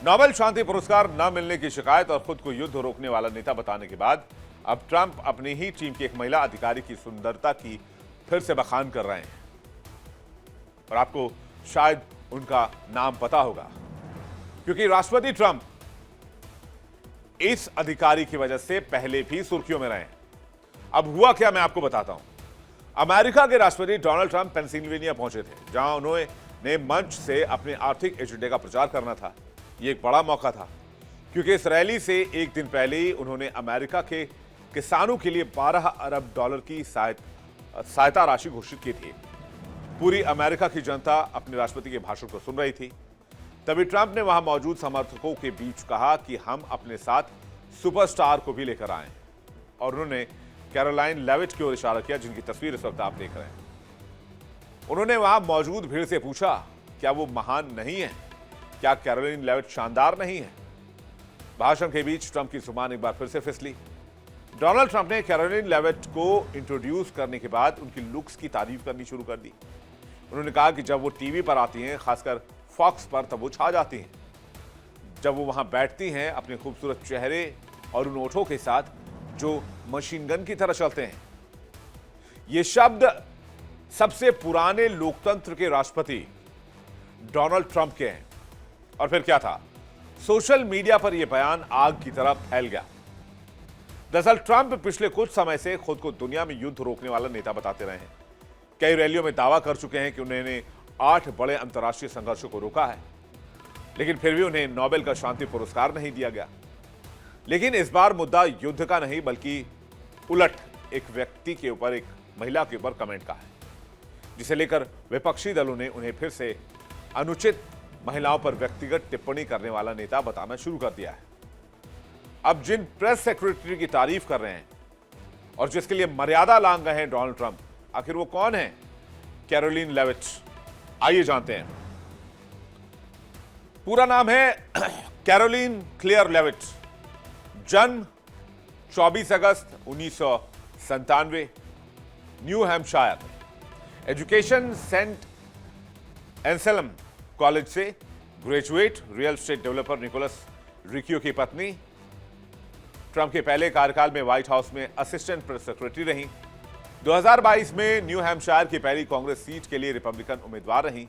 S1: नोबेल शांति पुरस्कार न मिलने की शिकायत और खुद को युद्ध रोकने वाला नेता बताने के बाद अब ट्रंप अपनी ही टीम की एक महिला अधिकारी की सुंदरता की फिर से बखान कर रहे हैं। और आपको शायद उनका नाम पता होगा, क्योंकि राष्ट्रपति ट्रंप इस अधिकारी की वजह से पहले भी सुर्खियों में रहे। अब हुआ क्या, मैं आपको बताता हूं। अमेरिका के राष्ट्रपति डोनाल्ड ट्रंप पेंसिल्वेनिया पहुंचे थे, जहां उन्होंने मंच से अपने आर्थिक एजेंडे का प्रचार करना था। यह एक बड़ा मौका था, क्योंकि इस रैली से एक दिन पहले ही उन्होंने अमेरिका के किसानों के लिए 12 अरब डॉलर की सहायता राशि घोषित की थी। पूरी अमेरिका की जनता अपने राष्ट्रपति के भाषण को सुन रही थी। तभी ट्रंप ने वहां मौजूद समर्थकों के बीच कहा कि हम अपने साथ सुपरस्टार को भी लेकर आए, और उन्होंने कैरोलाइन लेविट की ओर इशारा किया, जिनकी तस्वीर इस वक्त आप देख रहे हैं। उन्होंने वहां मौजूद भीड़ से पूछा, क्या वो महान नहीं है? क्या कैरोलाइन लेविट शानदार नहीं है? भाषण के बीच ट्रंप की जुबान एक बार फिर से फिसली। डोनाल्ड ट्रंप ने कैरोलाइन लेविट को इंट्रोड्यूस करने के बाद उनकी लुक्स की तारीफ करनी शुरू कर दी। उन्होंने कहा कि जब वो टीवी पर आती हैं, खासकर फॉक्स पर, तब वो छा जाती हैं। जब वो वहां बैठती हैं अपने खूबसूरत चेहरे और उन ओठों के साथ जो मशीन गन की तरह चलते हैं। ये शब्द सबसे पुराने लोकतंत्र के राष्ट्रपति डोनाल्ड ट्रंप के हैं। और फिर क्या था, सोशल मीडिया पर यह बयान आग की तरह फैल गया। दरअसल ट्रंप पिछले कुछ समय से खुद को दुनिया में युद्ध रोकने वाला नेता बताते रहे हैं। कई रैलियों में दावा कर चुके हैं कि उन्होंने 8 बड़े अंतर्राष्ट्रीय संघर्षों को रोका है, लेकिन फिर भी उन्हें नोबेल का शांति पुरस्कार नहीं दिया गया। लेकिन इस बार मुद्दा युद्ध का नहीं, बल्कि उलट एक व्यक्ति के ऊपर, एक महिला के ऊपर कमेंट का है, जिसे लेकर विपक्षी दलों ने उन्हें फिर से अनुचित महिलाओं पर व्यक्तिगत टिप्पणी करने वाला नेता बताना शुरू कर दिया है। अब जिन प्रेस सेक्रेटरी की तारीफ कर रहे हैं और जिसके लिए मर्यादा लांघ गए हैं डोनाल्ड ट्रंप, आखिर वो कौन है? Karoline Leavitt. आइए जानते हैं। पूरा नाम है कैरोलिन क्लेयर लेविट। जन्म 24 अगस्त 1997, New Hampshire. Education Saint Anselm college से graduate. Real estate developer Nicholas Riccio की पत्नी। ट्रंप के पहले कार्यकाल में व्हाइट हाउस में असिस्टेंट प्रेस सेक्रेटरी रही। 2022 में न्यू हैम्पशायर की पहली कांग्रेस सीट के लिए रिपब्लिकन उम्मीदवार रही।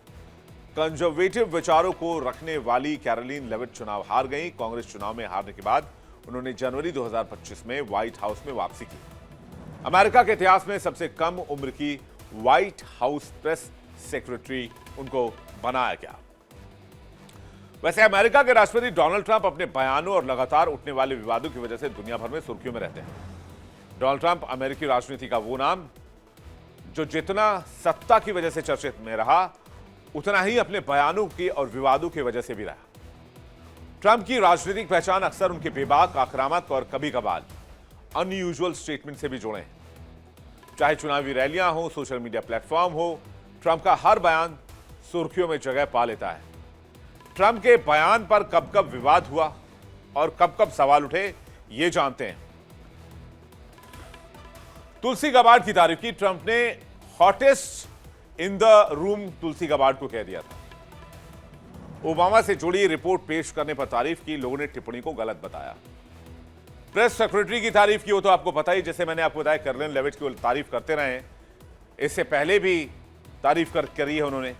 S1: कंजर्वेटिव विचारों को रखने वाली कैरोलिन लेविट चुनाव हार गई। कांग्रेस चुनाव में हारने के बाद उन्होंने जनवरी 2025 में व्हाइट हाउस में वापसी की। अमेरिका के इतिहास में सबसे कम उम्र की व्हाइट हाउस प्रेस सेक्रेटरी उनको बनाया गया। वैसे अमेरिका के राष्ट्रपति डोनाल्ड ट्रंप अपने बयानों और लगातार उठने वाले विवादों की वजह से दुनिया भर में सुर्खियों में रहते हैं। डोनाल्ड ट्रंप अमेरिकी राजनीति का वो नाम जो जितना सत्ता की वजह से चर्चित में रहा, उतना ही अपने बयानों की और विवादों की वजह से भी रहा। ट्रंप की राजनीतिक पहचान अक्सर उनके बेबाक, आक्रामक और कभी कभार अनयूजुअल स्टेटमेंट से भी जुड़े हैं। चाहे चुनावी रैलियां हो, सोशल मीडिया प्लेटफॉर्म हो, ट्रंप का हर बयान सुर्खियों में जगह पा लेता है। ट्रंप के बयान पर कब कब विवाद हुआ और कब कब सवाल उठे, ये जानते हैं। तुलसी गबार्ड की तारीफ की। ट्रंप ने hottest in the room Tulsi Gabbard को कह दिया था। ओबामा से जुड़ी रिपोर्ट पेश करने पर तारीफ की। लोगों ने टिप्पणी को गलत बताया। प्रेस सेक्रेटरी की तारीफ की, वो तो आपको पता ही, जैसे मैंने आपको बताया कैरोलिन लेविट की तारीफ करते रहे हैं। इससे पहले भी तारीफ करी है उन्होंने।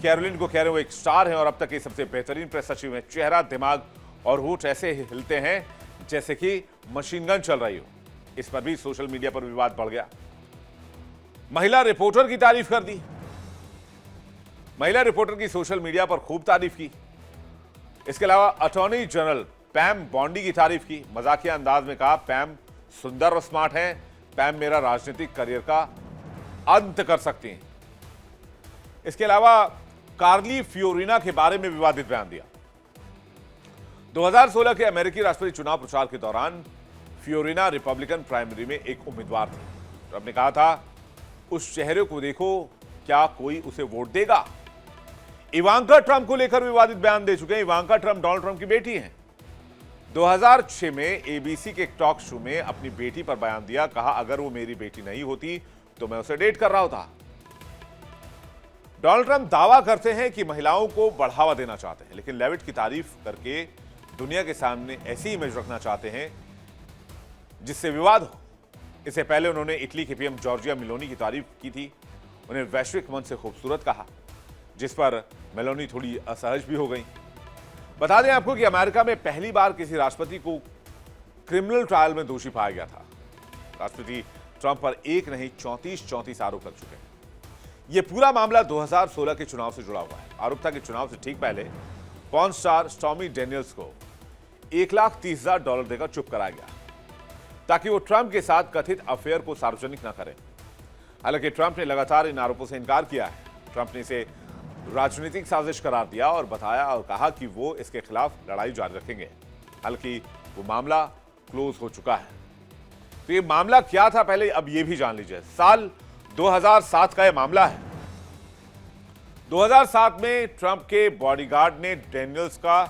S1: कैरोलिन को कह रहे वो एक स्टार है और अब तक की सबसे बेहतरीन प्रेस सचिव है। चेहरा, दिमाग और होठ ऐसे हिलते हैं जैसे कि मशीन गन चल रही हो। इस पर भी सोशल मीडिया पर विवाद बढ़ गया। महिला रिपोर्टर की तारीफ कर दी। महिला रिपोर्टर की सोशल मीडिया पर खूब तारीफ की। इसके अलावा अटॉर्नी जनरल पैम बॉन्डी की तारीफ की। मजाकिया अंदाज में कहा, पैम सुंदर और स्मार्ट है। पैम मेरा राजनीतिक करियर का अंत कर सकती हैं। इसके अलावा कार्ली फियोरिना के बारे में विवादित बयान दिया। 2016 के अमेरिकी राष्ट्रपति चुनाव प्रचार के दौरान फियोरिना रिपब्लिकन प्राइमरी में एक उम्मीदवार थी। ट्रंप ने कहा था, उस चेहरे को देखो, क्या कोई उसे वोट देगा? इवांका ट्रंप को लेकर विवादित बयान दे चुके हैं। इवांका ट्रंप डोनाल्ड ट्रंप की बेटी हैं। 2006 में एबीसी के एक टॉक शो में अपनी बेटी पर बयान दिया। कहा, अगर वो मेरी बेटी नहीं होती तो मैं उसे डेट कर रहा होता। डोनाल्ड ट्रंप दावा करते हैं कि महिलाओं को बढ़ावा देना चाहते हैं, लेकिन लेविट की तारीफ करके दुनिया के सामने ऐसी इमेज रखना चाहते हैं जिससे विवाद हो। इससे पहले उन्होंने इटली के पीएम जॉर्जिया मेलोनी की तारीफ की थी, उन्हें वैश्विक मंच से खूबसूरत कहा, जिस पर मेलोनी थोड़ी असहज भी हो गई। बता दें आपको कि अमेरिका में पहली बार किसी राष्ट्रपति को क्रिमिनल ट्रायल में दोषी पाया गया था। राष्ट्रपति ट्रंप पर एक नहीं 34 आरोप लग चुके हैं। यह पूरा मामला 2016 के चुनाव से जुड़ा हुआ है। आरोप था कि चुनाव से ठीक पहले पॉर्न स्टार स्टॉर्मी डेनियल्स को $1,30,000 देकर चुप कराया गया ताकि वो ट्रंप के साथ कथित अफेयर को सार्वजनिक न करे। हालांकि ट्रंप ने लगातार इन आरोपों से इनकार किया है। ट्रंप ने इसे राजनीतिक साजिश करार दिया और बताया और कहा कि वो इसके खिलाफ लड़ाई जारी रखेंगे। हालांकि वो मामला क्लोज हो चुका है। तो ये मामला क्या था, पहले अब ये भी जान लीजिए। साल 2007 का यह मामला है। 2007 में ट्रंप के बॉडीगार्ड ने डेनियल्स का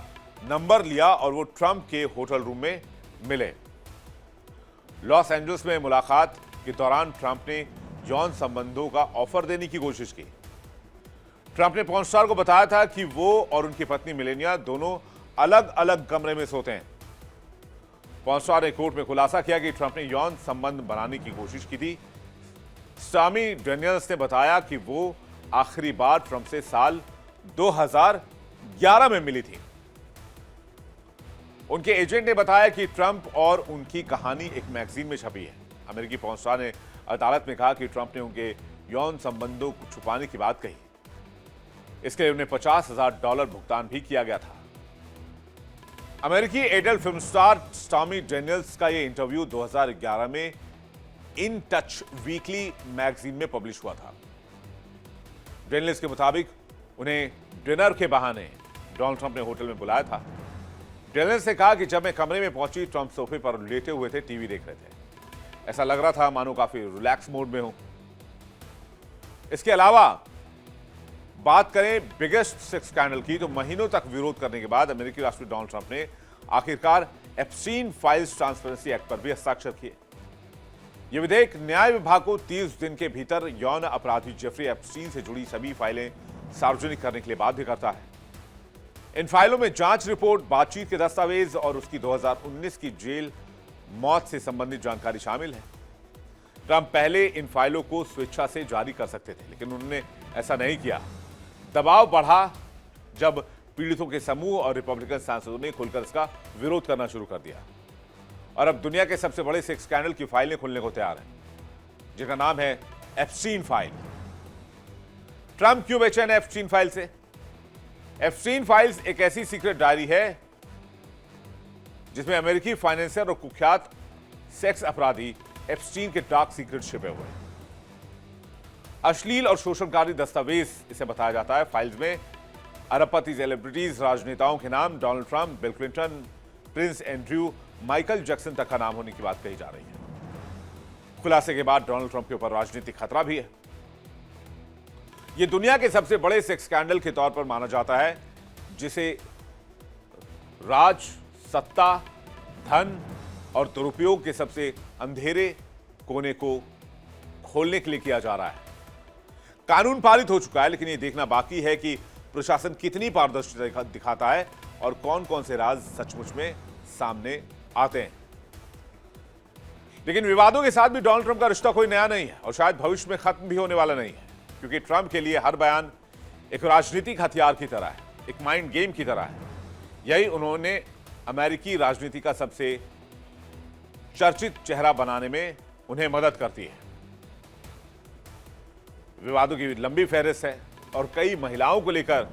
S1: नंबर लिया और वो ट्रंप के होटल रूम में मिले। लॉस एंजल्स में मुलाकात के दौरान ट्रंप ने यौन संबंधों का ऑफर देने की कोशिश की। ट्रंप ने पॉर्न स्टार को बताया था कि वो और उनकी पत्नी मिलेनिया दोनों अलग अलग कमरे में सोते हैं। पॉर्न स्टार ने कोर्ट में खुलासा किया कि ट्रंप ने यौन संबंध बनाने की कोशिश की थी। स्टॉर्मी डेनियल्स ने बताया कि वो आखिरी बार ट्रंप से साल 2011 में मिली थी। उनके एजेंट ने बताया कि ट्रंप और उनकी कहानी एक मैगजीन में छपी है। अमेरिकी पॉर्न स्टार ने अदालत में कहा कि ट्रंप ने उनके यौन संबंधों को छुपाने की बात कही। इसके लिए उन्हें $50,000 भुगतान भी किया गया था। अमेरिकी adult film star stormy Daniels का यह इंटरव्यू 2011 में इन टच वीकली मैगजीन में पब्लिश हुआ था। डेनियल्स के मुताबिक उन्हें डिनर के बहाने डोनाल्ड ट्रंप ने होटल में बुलाया था। डेनियल्स ने कहा कि जब मैं कमरे में पहुंची, ट्रंप सोफे पर लेटे हुए थे, टीवी देख रहे थे। ऐसा लग रहा था मानो काफी रिलैक्स मोड में हो। इसके अलावा बात करें बिगेस्ट सेक्स स्कैंडल की, तो महीनों तक विरोध करने के बाद अमेरिकी राष्ट्रपति डोनाल्ड ट्रंप ने आखिरकार एप्स्टीन फाइल्स ट्रांसपेरेंसी एक्ट पर भी हस्ताक्षर किए। यह विधेयक न्याय विभाग को 30 दिन के भीतर यौन अपराधी जेफरी एप्स्टीन से जुड़ी सभी फाइलें सार्वजनिक करने के लिए बाध्य करता है। इन फाइलों में जांच रिपोर्ट, बातचीत के दस्तावेज और उसकी 2019 की जेल मौत से संबंधित जानकारी शामिल है। ट्रंप पहले इन फाइलों को स्वेच्छा से जारी कर सकते थे, लेकिन उन्होंने ऐसा नहीं किया। दबाव बढ़ा जब पीड़ितों के समूह और रिपब्लिकन सांसदों ने खुलकर इसका विरोध करना शुरू कर दिया और अब दुनिया के सबसे बड़े सेक्स स्कैंडल की फाइलें खुलने को तैयार हैं, जिसका नाम है एप्स्टीन फाइल। ट्रंप क्यों बेचैन है एप्स्टीन फाइल से? एप्स्टीन फाइल्स एक ऐसी सीक्रेट डायरी है जिसमें अमेरिकी फाइनेंसर और कुख्यात सेक्स अपराधी एप्स्टीन के डार्क सीक्रेट छिपे हुए हैं। अश्लील और शोषणकारी दस्तावेज इसे बताया जाता है। फाइल्स में अरबपति सेलिब्रिटीज, राजनेताओं के नाम, Donald Trump, bill Clinton, Prince Andrew, Michael Jackson तक का नाम होने की बात कही जा रही है। खुलासे के बाद डोनाल्ड ट्रंप के ऊपर राजनीतिक खतरा भी है। यह दुनिया के सबसे बड़े सेक्स स्कैंडल के तौर पर माना जाता है, जिसे राज, सत्ता, धन और दुरुपयोग के सबसे अंधेरे कोने को खोलने के लिए किया जा रहा है। कानून पारित हो चुका है, लेकिन यह देखना बाकी है कि प्रशासन कितनी पारदर्शिता दिखाता है और कौन कौन से राज सचमुच में सामने आते हैं। लेकिन विवादों के साथ भी डोनाल्ड ट्रंप का रिश्ता कोई नया नहीं है और शायद भविष्य में खत्म भी होने वाला नहीं है, क्योंकि ट्रंप के लिए हर बयान एक राजनीतिक हथियार की तरह है, एक माइंड गेम की तरह है। यही उन्होंने अमेरिकी राजनीति का सबसे चर्चित चेहरा बनाने में उन्हें मदद करती है। विवादों की लंबी फहरिस्त है और कई महिलाओं को लेकर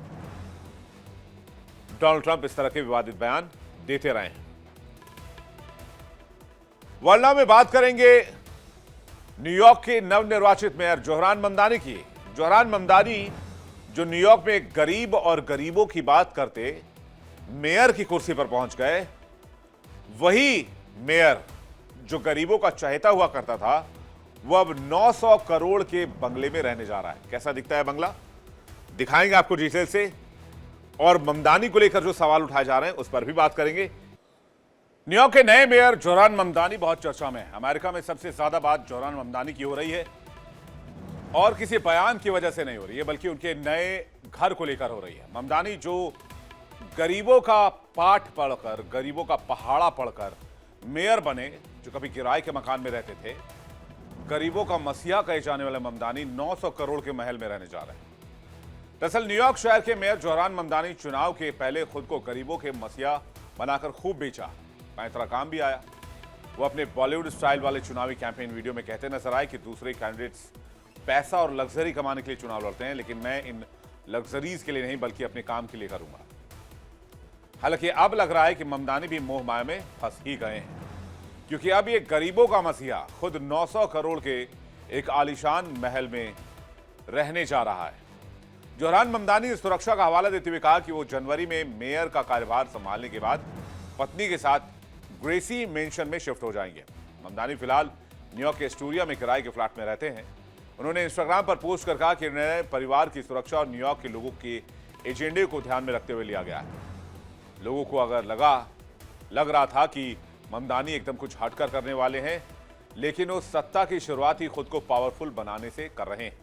S1: डोनाल्ड ट्रंप इस तरह के विवादित बयान देते रहे हैं। वर्ल्ड नाउ में बात करेंगे न्यूयॉर्क के नवनिर्वाचित मेयर जोहरान ममदानी की। जोहरान ममदानी जो न्यूयॉर्क में गरीब और गरीबों की बात करते मेयर की कुर्सी पर पहुंच गए, वही मेयर जो गरीबों का चहेता हुआ करता था, वो अब 900 करोड़ के बंगले में रहने जा रहा है। कैसा दिखता है बंगला, दिखाएंगे आपको डिटेल से, और ममदानी को लेकर जो सवाल उठाए जा रहे हैं उस पर भी बात करेंगे। न्यूयॉर्क के नए मेयर जोहरान ममदानी बहुत चर्चा में है। अमेरिका में सबसे ज्यादा बात जोहरान ममदानी की हो रही है और किसी बयान की वजह से नहीं हो रही है, बल्कि उनके नए घर को लेकर हो रही है। ममदानी जो गरीबों का पाठ पढ़कर, गरीबों का पहाड़ा पढ़कर मेयर बने, जो कभी किराए के मकान में रहते थे, गरीबों का मसीहा कहे जाने वाले ममदानी 900 करोड़ के महल में रहने जा रहे हैं। दरअसल न्यूयॉर्क शहर के मेयर जोहरान ममदानी चुनाव के पहले खुद को गरीबों के मसीहा बनाकर खूब बेचा, पैतरा काम भी आया। वो अपने बॉलीवुड स्टाइल वाले चुनावी कैंपेन वीडियो में कहते नजर आए कि दूसरे कैंडिडेट्स पैसा और लग्जरी कमाने के लिए चुनाव लड़ते हैं, लेकिन मैं इन लग्जरीज के लिए नहीं बल्कि अपने काम के लिए करूंगा। हालांकि अब लग रहा है कि ममदानी भी मोह माया में फंस ही गए हैं, क्योंकि अब ये गरीबों का मसीहा खुद 900 करोड़ के एक आलीशान महल में रहने जा रहा है। जोहरान ममदानी ने सुरक्षा का हवाला देते हुए कहा कि वो जनवरी में मेयर का कार्यभार संभालने के बाद पत्नी के साथ ग्रेसी मेंशन में शिफ्ट हो जाएंगे। ममदानी फिलहाल न्यूयॉर्क के एस्टोरिया में किराए के फ्लैट में रहते हैं। उन्होंने इंस्टाग्राम पर पोस्ट कर कहा कि निर्णय परिवार की सुरक्षा और न्यूयॉर्क के लोगों के एजेंडे को ध्यान में रखते हुए लिया गया है। लोगों को अगर लग रहा था कि ममदानी एकदम कुछ हटकर करने वाले हैं, लेकिन वो सत्ता की शुरुआत ही खुद को पावरफुल बनाने से कर रहे हैं।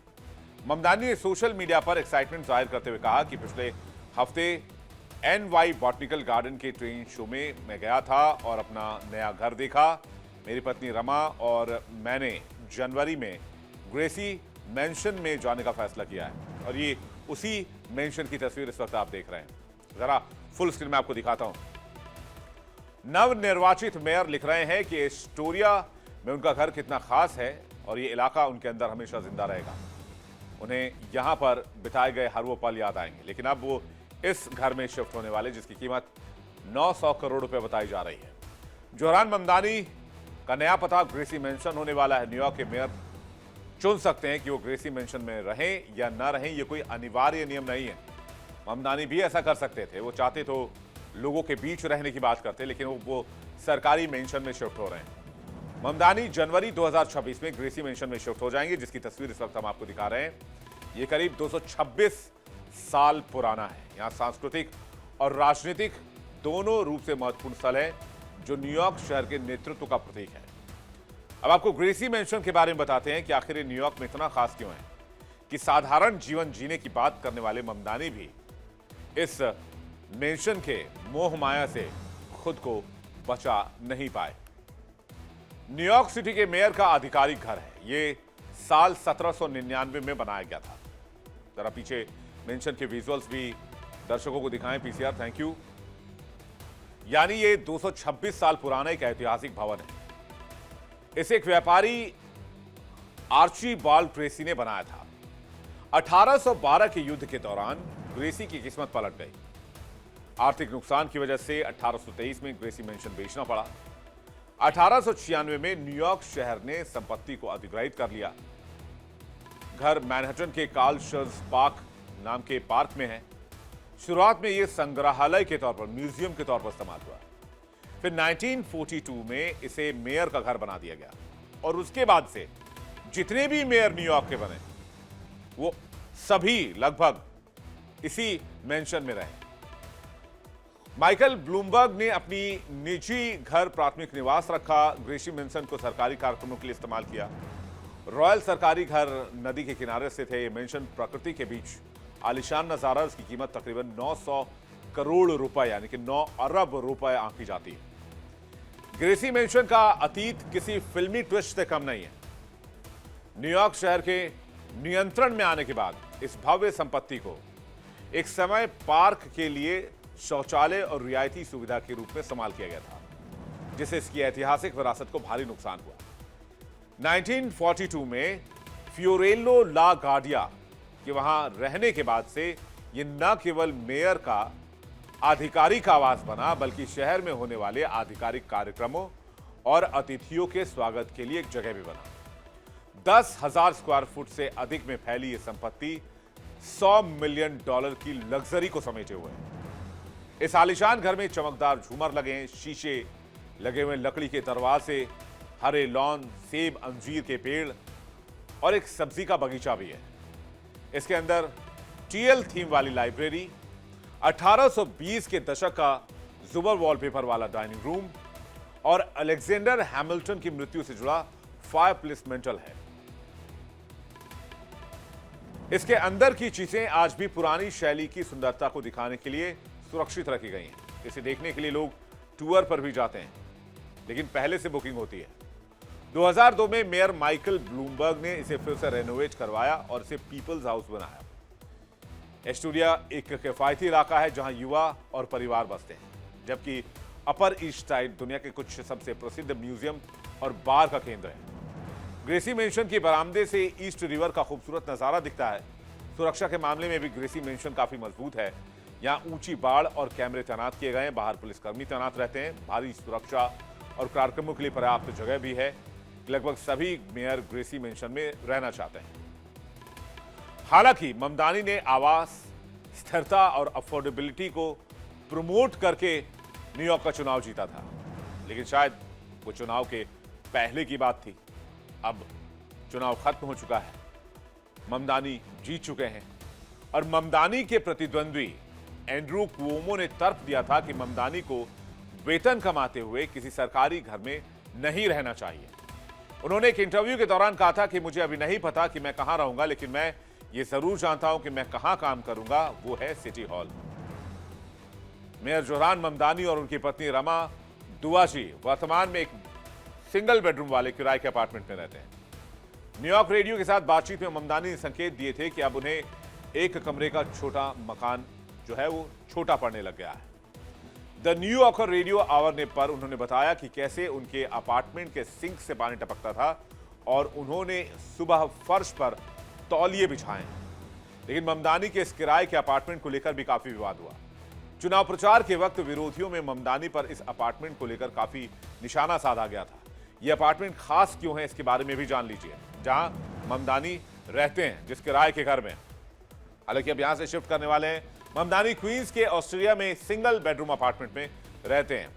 S1: ममदानी ने सोशल मीडिया पर एक्साइटमेंट जाहिर करते हुए कहा कि पिछले हफ्ते NY बॉटनिकल गार्डन के ट्रेन शो में मैं गया था और अपना नया घर देखा। मेरी पत्नी रमा और मैंने जनवरी में ग्रेसी मेंशन में जाने का फैसला किया है, और ये उसी मेंशन की तस्वीर इस वक्त आप देख रहे हैं। जरा फुल स्क्रीन में आपको दिखाता हूं। नवनिर्वाचित मेयर लिख रहे हैं कि एस्टोरिया में उनका घर कितना खास है और ये इलाका उनके अंदर हमेशा जिंदा रहेगा। उन्हें यहां पर बिताए गए हर वो पल याद आएंगे, लेकिन अब वो इस घर में शिफ्ट होने वाले, जिसकी कीमत 900 करोड़ रुपए बताई जा रही है। जोहरान ममदानी का नया पता ग्रेसी मेंशन होने वाला है। न्यूयॉर्क के मेयर चुन सकते हैं कि वो ग्रेसी मेंशन में रहें या ना रहें, ये कोई अनिवार्य नियम नहीं है। ममदानी भी ऐसा कर सकते थे, वो चाहते तो लोगों के बीच रहने की बात करते, लेकिन वो सरकारी मेंशन में शिफ्ट हो रहे हैं। ममदानी जनवरी 2026 में ग्रेसी मेंशन में शिफ्ट हो जाएंगे, जिसकी तस्वीर इस वक्त हम आपको दिखा रहे हैं। ये करीब 226 साल पुराना है। यहां सांस्कृतिक और राजनीतिक दोनों रूप से महत्वपूर्ण स्थल है, जो न्यूयॉर्क शहर के नेतृत्व का प्रतीक है। अब आपको ग्रेसी मेंशन के बारे में बताते हैं कि आखिर ये न्यूयॉर्क में इतना खास क्यों है कि साधारण जीवन जीने की बात करने वाले ममदानी भी इस मेंशन के मोह माया से खुद को बचा नहीं पाए। न्यूयॉर्क सिटी के मेयर का आधिकारिक घर है। ये साल 1799 में बनाया गया था। जरा पीछे मेंशन के विजुअल्स भी दर्शकों को दिखाएं। PCR, thank you. यानी ये 226 साल पुराना एक ऐतिहासिक भवन है। इसे एक व्यापारी आर्चीबाल्ड ट्रेसी ने बनाया था। 1812 के युद्ध के दौरान ग्रेसी की किस्मत पलट गई। आर्थिक नुकसान की वजह से 1823 में ग्रेसी मेंशन बेचना पड़ा। 1896 में न्यूयॉर्क शहर ने संपत्ति को अधिग्रहित कर लिया। घर मैनहट्टन के कार्ल शर्ज पार्क नाम के पार्क में है। शुरुआत में यह संग्रहालय के तौर पर, म्यूजियम के तौर पर इस्तेमाल हुआ। फिर 1942 में इसे मेयर का घर बना दिया गया, और उसके बाद से जितने भी मेयर न्यूयॉर्क के बने वो सभी लगभग इसी मेंशन में रहे। माइकल ब्लूमबर्ग ने अपनी निजी घर प्राथमिक निवास रखा। ग्रेसी मेंशन को सरकारी कार्यक्रमों के लिए इस्तेमाल किया। रॉयल सरकारी घर नदी के किनारे से थे। मेंशन प्रकृति के बीच आलिशान नजारा, उसकी कीमत तकरीबन 900 करोड़ रुपए यानी कि 9 अरब रुपए आंकी जाती है। ग्रेसी मेंशन का अतीत किसी फिल्मी ट्विस्ट से कम नहीं है। न्यूयॉर्क शहर के नियंत्रण में आने के बाद इस भव्य संपत्ति को एक समय पार्क के लिए शौचालय और रियायती सुविधा के रूप में इस्तेमाल किया गया था, जिससे इसकी ऐतिहासिक विरासत को भारी नुकसान हुआ। 1942 में फ्योरेलो ला गार्डिया कि वहां रहने के बाद से यह न केवल मेयर का आधिकारिक आवास बना, बल्कि शहर में होने वाले आधिकारिक कार्यक्रमों और अतिथियों के स्वागत के लिए एक जगह भी बना। 10,000 स्क्वायर फुट से अधिक में फैली यह संपत्ति $100 मिलियन की लग्जरी को समेटे हुए है। इस आलीशान घर में चमकदार झूमर लगे हैं, शीशे लगे हुए लकड़ी के दरवाजे, हरे लॉन, सेब अंजीर के पेड़ और एक सब्जी का बगीचा भी है। इसके अंदर टीएल थीम वाली लाइब्रेरी, 1820 के दशक का जुबर वॉलपेपर वाला डाइनिंग रूम और अलेक्जेंडर हैमिल्टन की मृत्यु से जुड़ा फायर प्लेस मेंटल है। इसके अंदर की चीजें आज भी पुरानी शैली की सुंदरता को दिखाने के लिए सुरक्षित रखी गई हैं। इसे देखने के लिए लोग टूर पर भी जाते हैं, लेकिन पहले से बुकिंग होती है। 2002 में मेयर माइकल ब्लूमबर्ग ने इसे फिर से रेनोवेट करवाया और इसे पीपल्स हाउस बनाया। एस्टोरिया एक किफायती इलाका है जहां युवा और परिवार बसते हैं, जबकि अपर ईस्ट साइड दुनिया के कुछ सबसे प्रसिद्ध म्यूजियम और बार का केंद्र है। ग्रेसी मेंशन की बरामदे से ईस्ट रिवर का खूबसूरत नजारा दिखता है। सुरक्षा के मामले में भी ग्रेसी मेंशन काफी मजबूत है। यहाँ ऊंची बाड़ और कैमरे तैनात किए गए हैं। बाहर पुलिसकर्मी तैनात रहते हैं। भारी सुरक्षा और कार्यक्रमों के लिए पर्याप्त जगह भी है। लगभग सभी मेयर ग्रेसी मेंशन में रहना चाहते हैं। हालांकि ममदानी ने आवास, स्थिरता और अफोर्डेबिलिटी को प्रमोट करके न्यूयॉर्क का चुनाव जीता था, लेकिन शायद वो चुनाव के पहले की बात थी। अब चुनाव खत्म हो चुका है, ममदानी जीत चुके हैं और ममदानी के प्रतिद्वंद्वी एंड्रू कुओमो ने तर्क दिया था कि ममदानी को वेतन कमाते हुए किसी सरकारी घर में नहीं रहना चाहिए। उन्होंने एक इंटरव्यू के दौरान कहा था कि मुझे अभी नहीं पता कि मैं कहां रहूंगा, लेकिन मैं ये जरूर जानता हूं कि मैं कहां काम करूंगा, वो है city hall. Mayor Zohran Mamdani और उनकी पत्नी रमा दुआजी वर्तमान में एक सिंगल बेडरूम वाले किराए के अपार्टमेंट में रहते हैं। न्यूयॉर्क रेडियो के साथ बातचीत में ममदानी ने संकेत दिए थे कि अब उन्हें एक कमरे का छोटा मकान जो है वो छोटा पड़ने लग गया है। द न्यूयॉर्कर रेडियो आवर ने पर उन्होंने बताया कि कैसे उनके अपार्टमेंट के सिंक से पानी टपकता था और उन्होंने सुबह फर्श पर तौलिए बिछाए। लेकिन ममदानी के इस किराए के अपार्टमेंट को लेकर भी काफी विवाद हुआ। चुनाव प्रचार के वक्त विरोधियों में ममदानी पर इस अपार्टमेंट को लेकर काफी निशाना साधा गया था। यह अपार्टमेंट खास क्यों है, इसके बारे में भी जान लीजिए, जहां ममदानी रहते हैं, जिस किराए के घर में। हालांकि अब यहां से शिफ्ट करने वाले हैं। ममदानी क्वींस के ऑस्ट्रेलिया में सिंगल बेडरूम अपार्टमेंट में रहते हैं।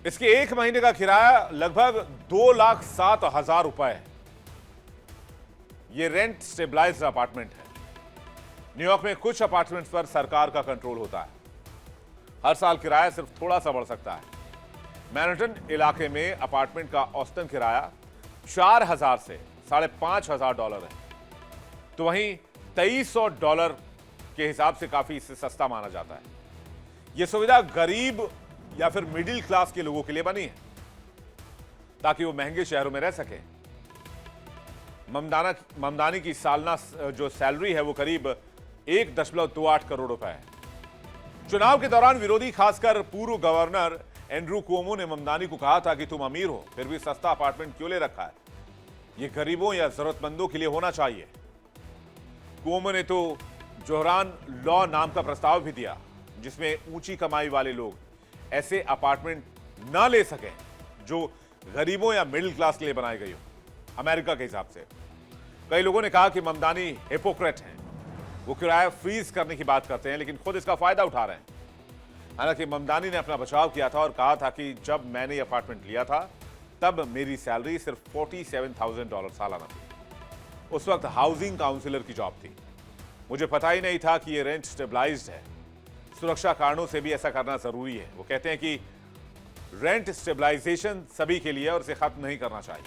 S1: इसके एक महीने का किराया लगभग 2,07,000 रुपए है। यह रेंट स्टेबलाइज्ड अपार्टमेंट है। न्यूयॉर्क में कुछ अपार्टमेंट्स पर सरकार का कंट्रोल होता है। हर साल किराया सिर्फ थोड़ा सा बढ़ सकता है। मैनहट्टन इलाके में अपार्टमेंट का औसतन किराया 4,000 से $5,500 है, तो वहीं $2,300 के हिसाब से काफी इससे सस्ता माना जाता है। यह सुविधा गरीब या फिर मिडिल क्लास के लोगों के लिए बनी है, ताकि वो महंगे शहरों में रह सके। ममदानी की सालाना जो सैलरी है वो करीब 1.28 करोड़ रुपए है। चुनाव के दौरान विरोधी, खासकर पूर्व गवर्नर एंड्रू कुओमो ने ममदानी को कहा था कि तुम अमीर हो, फिर भी सस्ता अपार्टमेंट क्यों ले रखा है, यह गरीबों या जरूरतमंदों के लिए होना चाहिए। कुओमो ने तो जोहरान लॉ नाम का प्रस्ताव भी दिया, जिसमें ऊंची कमाई वाले लोग ऐसे अपार्टमेंट ना ले सकें जो गरीबों या मिडिल क्लास के लिए बनाई गई हो, अमेरिका के हिसाब से। कई लोगों ने कहा कि ममदानी हिपोक्रेट हैं, वो किराया फ्रीज करने की बात करते हैं लेकिन खुद इसका फायदा उठा रहे हैं। हालांकि ममदानी ने अपना बचाव किया था और कहा था कि जब मैंने ये अपार्टमेंट लिया था तब मेरी सैलरी सिर्फ $47,000 सालाना थी। उस वक्त हाउसिंग काउंसिलर की जॉब थी। मुझे पता ही नहीं था कि ये रेंट स्टेबलाइज्ड है। सुरक्षा कारणों से भी ऐसा करना जरूरी है। वो कहते हैं कि रेंट स्टेबलाइजेशन सभी के लिए और इसे खत्म नहीं करना चाहिए।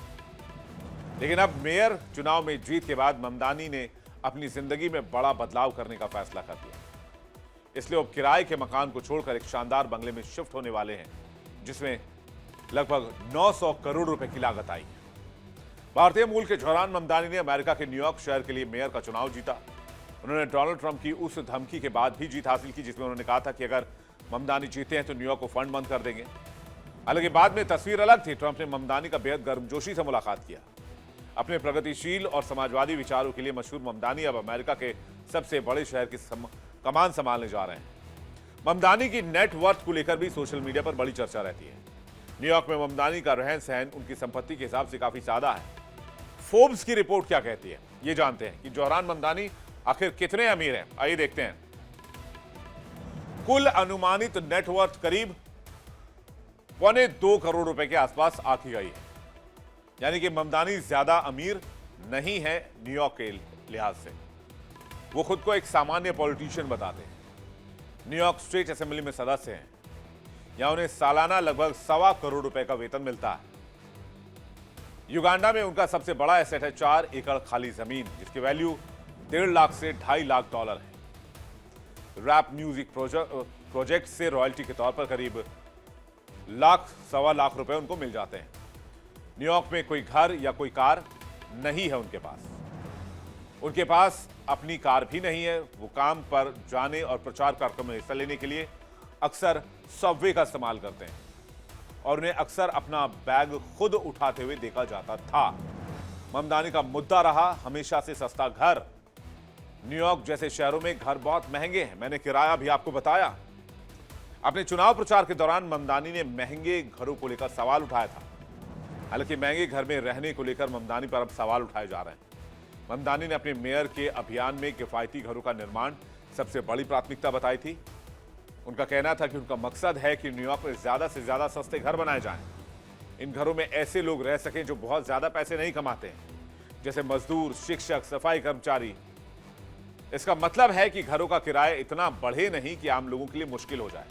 S1: लेकिन अब मेयर चुनाव में जीत के बाद ममदानी ने अपनी जिंदगी में बड़ा बदलाव करने का फैसला कर लिया। इसलिए अब किराए के मकान को छोड़कर एक शानदार बंगले में शिफ्ट होने वाले हैं, जिसमें लगभग 900 करोड़ रुपए की लागत आई। भारतीय मूल के जोहरान ममदानी ने अमेरिका के न्यूयॉर्क शहर के लिए मेयर का चुनाव जीता। उन्होंने डोनाल्ड ट्रंप की उस धमकी के बाद भी जीत हासिल की, जिसमें उन्होंने कहा था कि अगर ममदानी जीते हैं तो न्यूयॉर्क को फंड बंद कर देंगे। हालांकि बाद में तस्वीर अलग थी। ट्रंप ने ममदानी का बेहद गर्मजोशी से मुलाकात किया। अपने प्रगतिशील और समाजवादी विचारों के लिए मशहूर ममदानी अब अमेरिका के सबसे बड़े शहर की कमान संभालने जा रहे हैं। ममदानी की नेट वर्थ को लेकर भी सोशल मीडिया पर बड़ी चर्चा रहती है। न्यूयॉर्क में ममदानी का रहन सहन उनकी संपत्ति के हिसाब से काफी ज्यादा है। फोर्ब्स की रिपोर्ट क्या कहती है, ये जानते हैं कि जोहरान ममदानी आखिर कितने अमीर हैं। आइए देखते हैं। कुल अनुमानित नेटवर्थ करीब 1.25 करोड़ रुपए के आसपास आंकी गई है। यानी कि ममदानी ज्यादा अमीर नहीं है न्यूयॉर्क के लिहाज से। वो खुद को एक सामान्य पॉलिटिशियन बताते हैं। न्यूयॉर्क स्टेट असेंबली में सदस्य हैं। यहां उन्हें सालाना लगभग 1.25 करोड़ रुपए का वेतन मिलता है। युगांडा में उनका सबसे बड़ा एसेट है 4 एकड़ खाली जमीन, जिसकी वैल्यू 1.5 से 2.5 लाख डॉलर है। रैप म्यूजिक प्रोजेक्ट से रॉयल्टी के तौर पर करीब सवा लाख रुपए उनको मिल जाते हैं। न्यूयॉर्क में कोई घर या कोई कार नहीं है उनके पास। उनके पास अपनी कार भी नहीं है। वो काम पर जाने और प्रचार कार्यक्रम में हिस्सा लेने के लिए अक्सर सबवे का इस्तेमाल करते हैं और उन्हें अक्सर अपना बैग खुद उठाते हुए देखा जाता था। ममदानी का मुद्दा रहा हमेशा से सस्ता घर। न्यूयॉर्क जैसे शहरों में घर बहुत महंगे हैं। मैंने किराया भी आपको बताया। अपने चुनाव प्रचार के दौरान ममदानी ने महंगे घरों को लेकर सवाल उठाया था। हालांकि महंगे घर में रहने को लेकर ममदानी पर अब सवाल उठाए जा रहे हैं। ममदानी ने अपने मेयर के अभियान में किफायती घरों का निर्माण सबसे बड़ी प्राथमिकता बताई थी। उनका कहना था कि उनका मकसद है कि न्यूयॉर्क में ज्यादा से ज्यादा सस्ते घर बनाए जाएं। इन घरों में ऐसे लोग रह सकें जो बहुत ज्यादा पैसे नहीं कमाते हैं, जैसे मजदूर, शिक्षक, सफाई कर्मचारी। इसका मतलब है कि घरों का किराया इतना बढ़े नहीं कि आम लोगों के लिए मुश्किल हो जाए।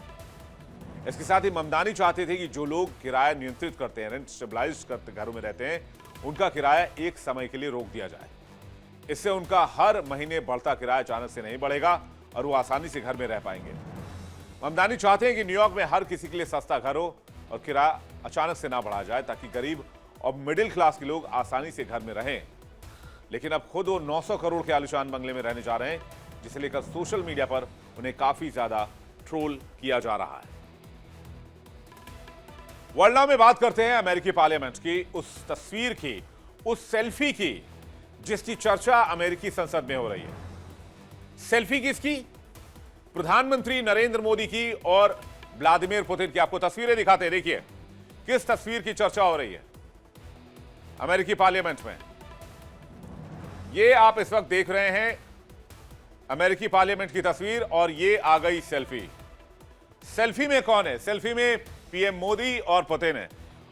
S1: इसके साथ ही ममदानी चाहते थे कि जो लोग किराया नियंत्रित करते हैं, रेंट स्टेबलाइज करते घरों में रहते हैं, उनका किराया एक समय के लिए रोक दिया जाए। इससे उनका हर महीने बढ़ता किराया अचानक से नहीं बढ़ेगा और वो आसानी से घर में रह पाएंगे। ममदानी चाहते हैं कि न्यूयॉर्क में हर किसी के लिए सस्ता घर हो और किराया अचानक से ना बढ़ा जाए, ताकि गरीब और मिडिल क्लास के लोग आसानी से घर में रहें। लेकिन अब खुद वो 900 करोड़ के आलीशान बंगले में रहने जा रहे हैं, जिसे लेकर सोशल मीडिया पर उन्हें काफी ज्यादा ट्रोल किया जा रहा है। वर्ल्ड नाउ में बात करते हैं अमेरिकी पार्लियामेंट की, उस तस्वीर की, उस सेल्फी की जिसकी चर्चा अमेरिकी संसद में हो रही है। सेल्फी किसकी? प्रधानमंत्री नरेंद्र मोदी की और व्लादिमीर पुतिन की। आपको तस्वीरें दिखाते हैं, देखिए किस तस्वीर की चर्चा हो रही है अमेरिकी पार्लियामेंट में। ये आप इस वक्त देख रहे हैं अमेरिकी पार्लियामेंट की तस्वीर और ये आ गई सेल्फी। सेल्फी में कौन है? सेल्फी में पीएम मोदी और पुतिन है।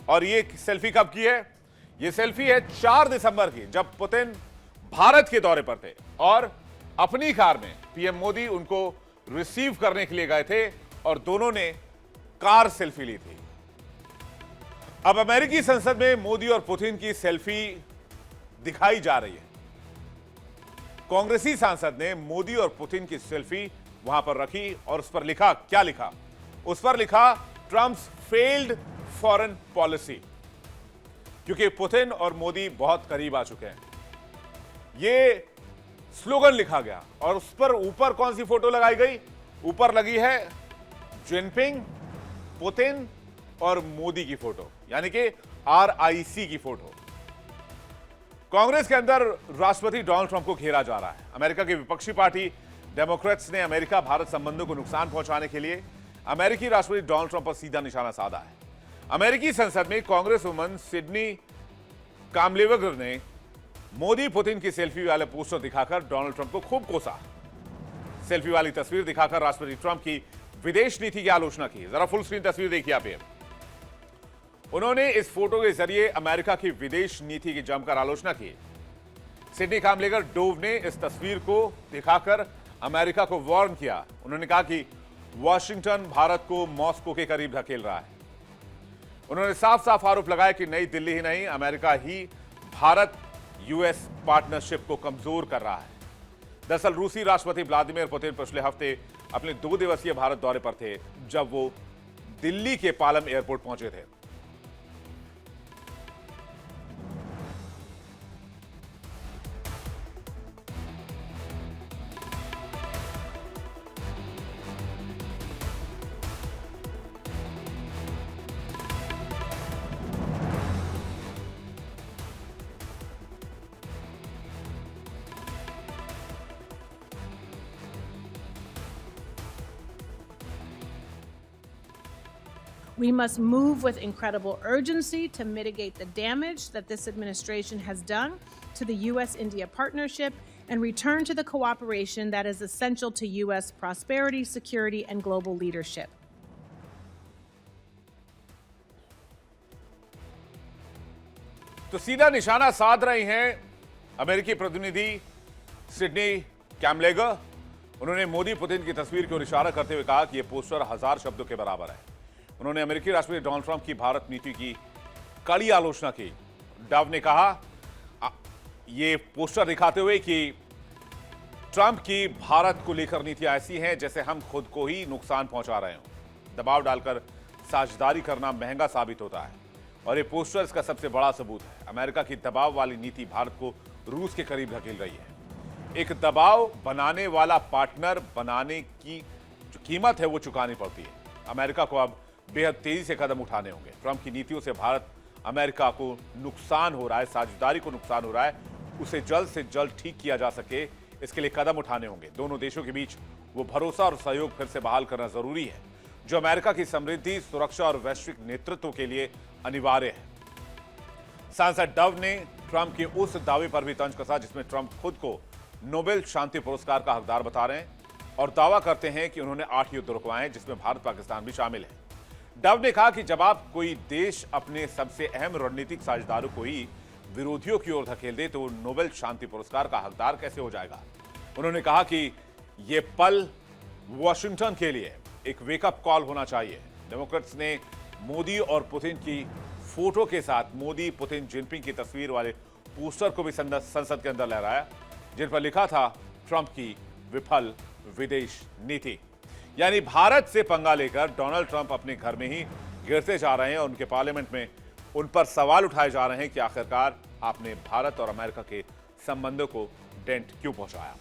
S1: और ये सेल्फी कब की है? ये सेल्फी है 4 दिसंबर की, जब पुतिन भारत के दौरे पर थे और अपनी कार में पीएम मोदी उनको रिसीव करने के लिए गए थे और दोनों ने कार सेल्फी ली थी। अब अमेरिकी संसद में मोदी और पुतिन की सेल्फी दिखाई जा रही है। कांग्रेसी सांसद ने मोदी और पुतिन की सेल्फी वहां पर रखी और उस पर लिखा, क्या लिखा? उस पर लिखा ट्रम्प्स फेल्ड फॉरेन पॉलिसी, क्योंकि पुतिन और मोदी बहुत करीब आ चुके हैं। ये स्लोगन लिखा गया और उस पर ऊपर कौन सी फोटो लगाई गई? ऊपर लगी है जिनपिंग, पुतिन और मोदी की फोटो, यानी कि RIC की फोटो। कांग्रेस के अंदर राष्ट्रपति डोनाल्ड ट्रंप को घेरा जा रहा है। अमेरिका की विपक्षी पार्टी डेमोक्रेट्स ने अमेरिका भारत संबंधों को नुकसान पहुंचाने के लिए अमेरिकी राष्ट्रपति डोनाल्ड ट्रंप पर सीधा निशाना साधा है। अमेरिकी संसद में कांग्रेस वुमन सिडनी कामलेवर ने मोदी पुतिन की सेल्फी वाले पोस्टर दिखाकर डोनाल्ड ट्रंप को खूब कोसा। सेल्फी वाली तस्वीर दिखाकर राष्ट्रपति ट्रंप की विदेश नीति की आलोचना की। जरा फुल स्क्रीन तस्वीर देखिए आप। उन्होंने इस फोटो के जरिए अमेरिका की विदेश नीति की जमकर आलोचना की। सिडनी कामलेगर डोव ने इस तस्वीर को दिखाकर अमेरिका को वार्न किया। उन्होंने कहा कि वॉशिंगटन भारत को मॉस्को के करीब धकेल रहा है। उन्होंने साफ साफ आरोप लगाया कि नई दिल्ली ही नहीं, अमेरिका ही भारत यूएस पार्टनरशिप को कमजोर कर रहा है। दरअसल रूसी राष्ट्रपति व्लादिमीर पुतिन पिछले हफ्ते अपने 2 दिवसीय भारत दौरे पर थे, जब वो दिल्ली के पालम एयरपोर्ट पहुंचे थे।
S2: We must move with incredible urgency to mitigate the damage that this administration has done to the U.S.-India partnership and return to the cooperation that is essential to U.S. prosperity, security, and global leadership.
S1: तो सीधा निशाना साध रही हैं अमेरिकी प्रतिनिधि सिडनी कैमलेगर। उन्होंने मोदी पुतिन की तस्वीर की ओर इशारा करते हुए कहा कि यह पोस्टर 1000 शब्दों के बराबर है। उन्होंने अमेरिकी राष्ट्रपति डोनाल्ड ट्रंप की भारत नीति की कड़ी आलोचना की। डव ने कहा ये पोस्टर दिखाते हुए कि ट्रंप की भारत को लेकर नीतियां ऐसी हैं जैसे हम खुद को ही नुकसान पहुंचा रहे हों। दबाव डालकर साझेदारी करना महंगा साबित होता है और ये पोस्टर इसका सबसे बड़ा सबूत है। अमेरिका की दबाव वाली नीति भारत को रूस के करीब धकेल रही है। एक दबाव बनाने वाला पार्टनर बनाने की जो कीमत है वो चुकानी पड़ती है। अमेरिका को अब बेहद तेजी से कदम उठाने होंगे। ट्रंप की नीतियों से भारत अमेरिका को नुकसान हो रहा है, साझेदारी को नुकसान हो रहा है, उसे जल्द से जल्द ठीक किया जा सके, इसके लिए कदम उठाने होंगे। दोनों देशों के बीच वो भरोसा और सहयोग फिर से बहाल करना जरूरी है जो अमेरिका की समृद्धि, सुरक्षा और वैश्विक नेतृत्व के लिए अनिवार्य है। सांसद डव ने ट्रंप के उस दावे पर भी तंज कसा जिसमें ट्रंप खुद को नोबेल शांति पुरस्कार का हकदार बता रहे हैं और दावा करते हैं कि उन्होंने 8 युद्ध रुकवाए हैं जिसमें भारत पाकिस्तान भी शामिल है। डव ने कहा कि जब आप कोई देश अपने सबसे अहम रणनीतिक साझेदारों को ही विरोधियों की ओर धकेल दे तो नोबेल शांति पुरस्कार का हकदार कैसे हो जाएगा। उन्होंने कहा कि यह पल वॉशिंगटन के लिए एक वेकअप कॉल होना चाहिए। डेमोक्रेट्स ने मोदी और पुतिन की फोटो के साथ मोदी, पुतिन, जिनपिंग की तस्वीर वाले पोस्टर को भी संसद के अंदर लहराया जिन पर लिखा था ट्रंप की विफल विदेश नीति। यानी भारत से पंगा लेकर डोनाल्ड ट्रंप अपने घर में ही गिरते जा रहे हैं और उनके पार्लियामेंट में उन पर सवाल उठाए जा रहे हैं कि आखिरकार आपने भारत और अमेरिका के संबंधों को डेंट क्यों पहुंचाया।